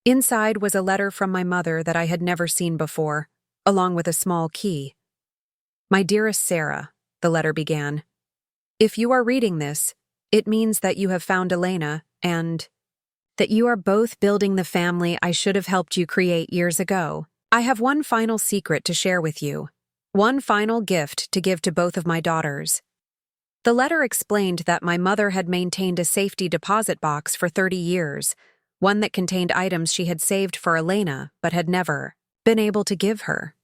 Inside was a letter from my mother that I had never seen before, along with a small key. "My dearest Sarah," the letter began, "if you are reading this, it means that you have found Elena and that you are both building the family I should have helped you create years ago. I have one final secret to share with you, one final gift to give to both of my daughters." The letter explained that my mother had maintained a safety deposit box for 30 years, one that contained items she had saved for Elena but had never been able to give her.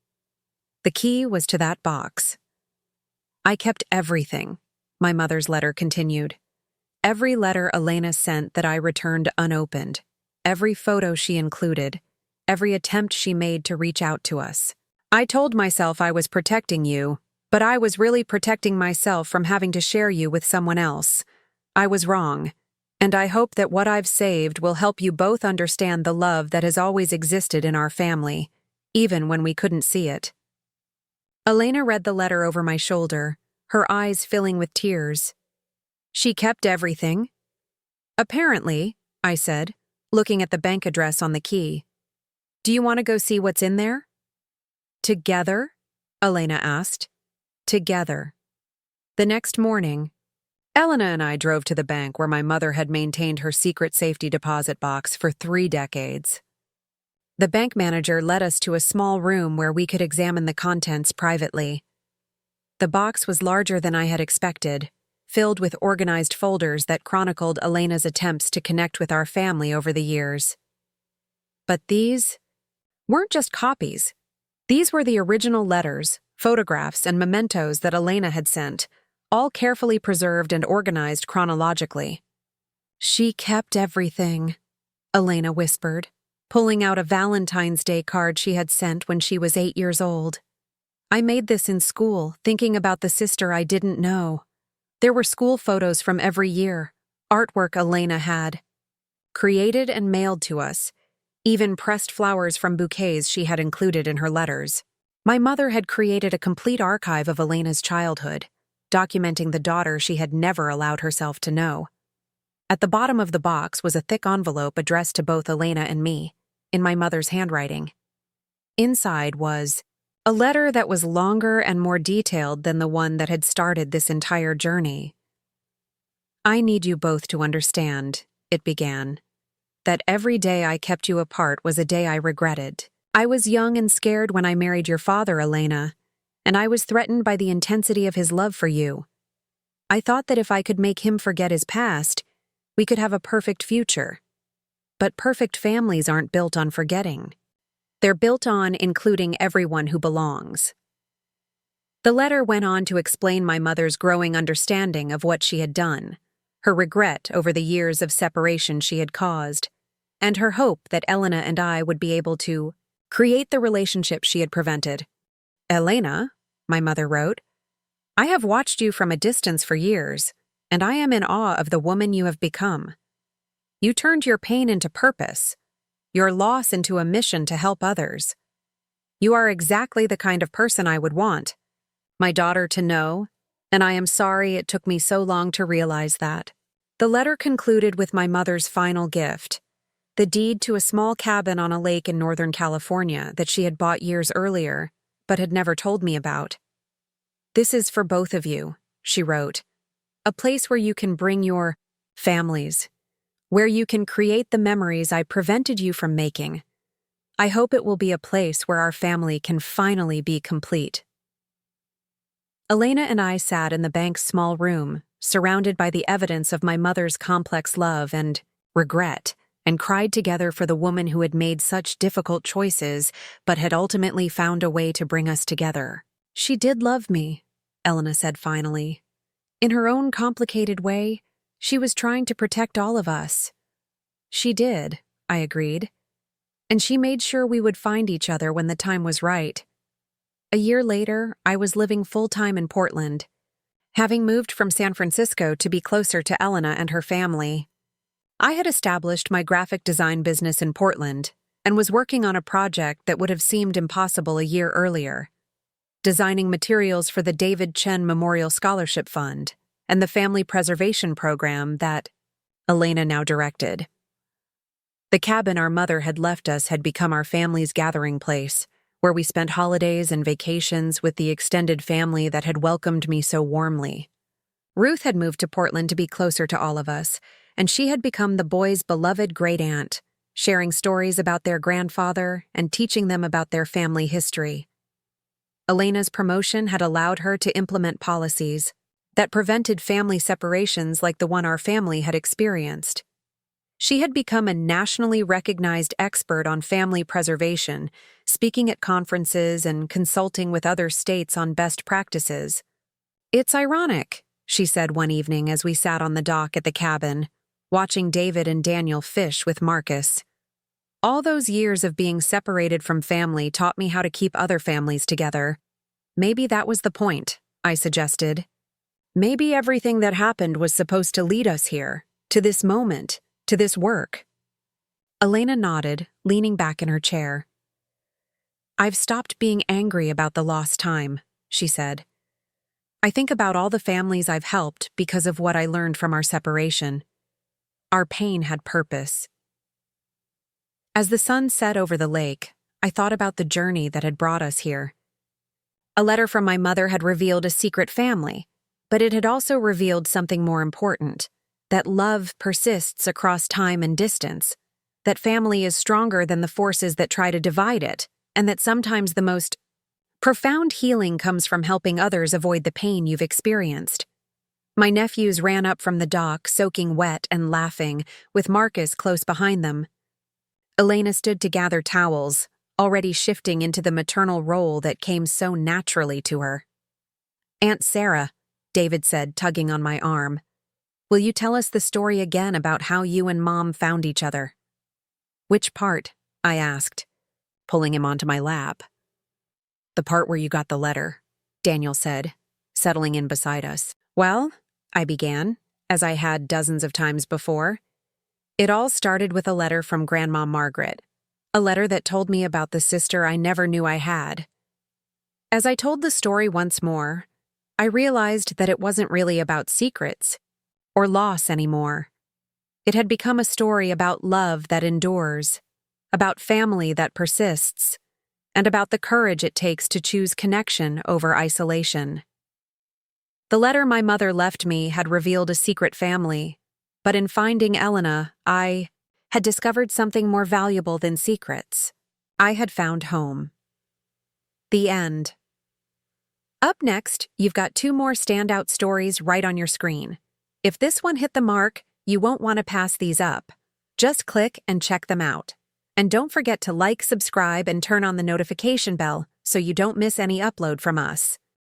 The key was to that box. "I kept everything," my mother's letter continued. "Every letter Elena sent that I returned unopened, every photo she included, every attempt she made to reach out to us. I told myself I was protecting you, but I was really protecting myself from having to share you with someone else. I was wrong, and I hope that what I've saved will help you both understand the love that has always existed in our family, even when we couldn't see it." Elena read the letter over my shoulder, her eyes filling with tears. "She kept everything?" "Apparently," I said, looking at the bank address on the key. "Do you want to go see what's in there?" "Together?" Elena asked. "Together." The next morning, Elena and I drove to the bank where my mother had maintained her secret safety deposit box for 3 decades. The bank manager led us to a small room where we could examine the contents privately. The box was larger than I had expected, filled with organized folders that chronicled Elena's attempts to connect with our family over the years. But these weren't just copies. These were the original letters, photographs, and mementos that Elena had sent, all carefully preserved and organized chronologically. "She kept everything," Elena whispered, pulling out a Valentine's Day card she had sent when she was 8 years old. "I made this in school, thinking about the sister I didn't know. There were school photos from every year, artwork Elena had created and mailed to us, even pressed flowers from bouquets she had included in her letters. My mother had created a complete archive of Elena's childhood, documenting the daughter she had never allowed herself to know. At the bottom of the box was a thick envelope addressed to both Elena and me, in my mother's handwriting. Inside was a letter that was longer and more detailed than the one that had started this entire journey. "I need you both to understand," it began, "that every day I kept you apart was a day I regretted. I was young and scared when I married your father, Elena, and I was threatened by the intensity of his love for you. I thought that if I could make him forget his past, we could have a perfect future. But perfect families aren't built on forgetting. They're built on including everyone who belongs." The letter went on to explain my mother's growing understanding of what she had done, her regret over the years of separation she had caused, and her hope that Elena and I would be able to create the relationship she had prevented. "Elena," my mother wrote, "I have watched you from a distance for years, and I am in awe of the woman you have become. You turned your pain into purpose, your loss into a mission to help others. You are exactly the kind of person I would want my daughter to know, and I am sorry it took me so long to realize that." The letter concluded with my mother's final gift, the deed to a small cabin on a lake in Northern California that she had bought years earlier, but had never told me about. "This is for both of you," she wrote. "A place where you can bring your families, where you can create the memories I prevented you from making. I hope it will be a place where our family can finally be complete." Elena and I sat in the bank's small room, surrounded by the evidence of my mother's complex love and regret, and cried together for the woman who had made such difficult choices but had ultimately found a way to bring us together. "She did love me," Elena said finally. "In her own complicated way, she was trying to protect all of us." "She did," I agreed. "And she made sure we would find each other when the time was right." A year later, I was living full-time in Portland, having moved from San Francisco to be closer to Elena and her family. I had established my graphic design business in Portland and was working on a project that would have seemed impossible a year earlier, designing materials for the David Chen Memorial Scholarship Fund and the family preservation program that Elena now directed. The cabin our mother had left us had become our family's gathering place, where we spent holidays and vacations with the extended family that had welcomed me so warmly. Ruth had moved to Portland to be closer to all of us, and she had become the boys' beloved great-aunt, sharing stories about their grandfather and teaching them about their family history. Elena's promotion had allowed her to implement policies that prevented family separations like the one our family had experienced. She had become a nationally recognized expert on family preservation, speaking at conferences and consulting with other states on best practices. "It's ironic," she said one evening as we sat on the dock at the cabin, watching David and Daniel fish with Marcus. "All those years of being separated from family taught me how to keep other families together. Maybe that was the point," I suggested. "Maybe everything that happened was supposed to lead us here, to this moment, to this work." Elena nodded, leaning back in her chair. "I've stopped being angry about the lost time," she said. "I think about all the families I've helped because of what I learned from our separation. Our pain had purpose." As the sun set over the lake, I thought about the journey that had brought us here. A letter from my mother had revealed a secret family, but it had also revealed something more important, that love persists across time and distance. that family is stronger than the forces that try to divide it, and that sometimes the most profound healing comes from helping others avoid the pain you've experienced. My nephews ran up from the dock, soaking wet and laughing, with Marcus close behind them. Elena stood to gather towels, already shifting into the maternal role that came so naturally to her. "Aunt Sarah," David said, tugging on my arm, "will you tell us the story again about how you and Mom found each other?" "Which part?" I asked, pulling him onto my lap. "The part where you got the letter," Daniel said, settling in beside us. "Well," I began, as I had dozens of times before, "it all started with a letter from Grandma Margaret, a letter that told me about the sister I never knew I had." As I told the story once more, I realized that it wasn't really about secrets or loss anymore. It had become a story about love that endures, about family that persists, and about the courage it takes to choose connection over isolation. The letter my mother left me had revealed a secret family, but in finding Elena, I had discovered something more valuable than secrets. I had found home. The end. Up next, you've got 2 more standout stories right on your screen. If this one hit the mark, you won't want to pass these up. Just click and check them out. And don't forget to like, subscribe, and turn on the notification bell so you don't miss any upload from us.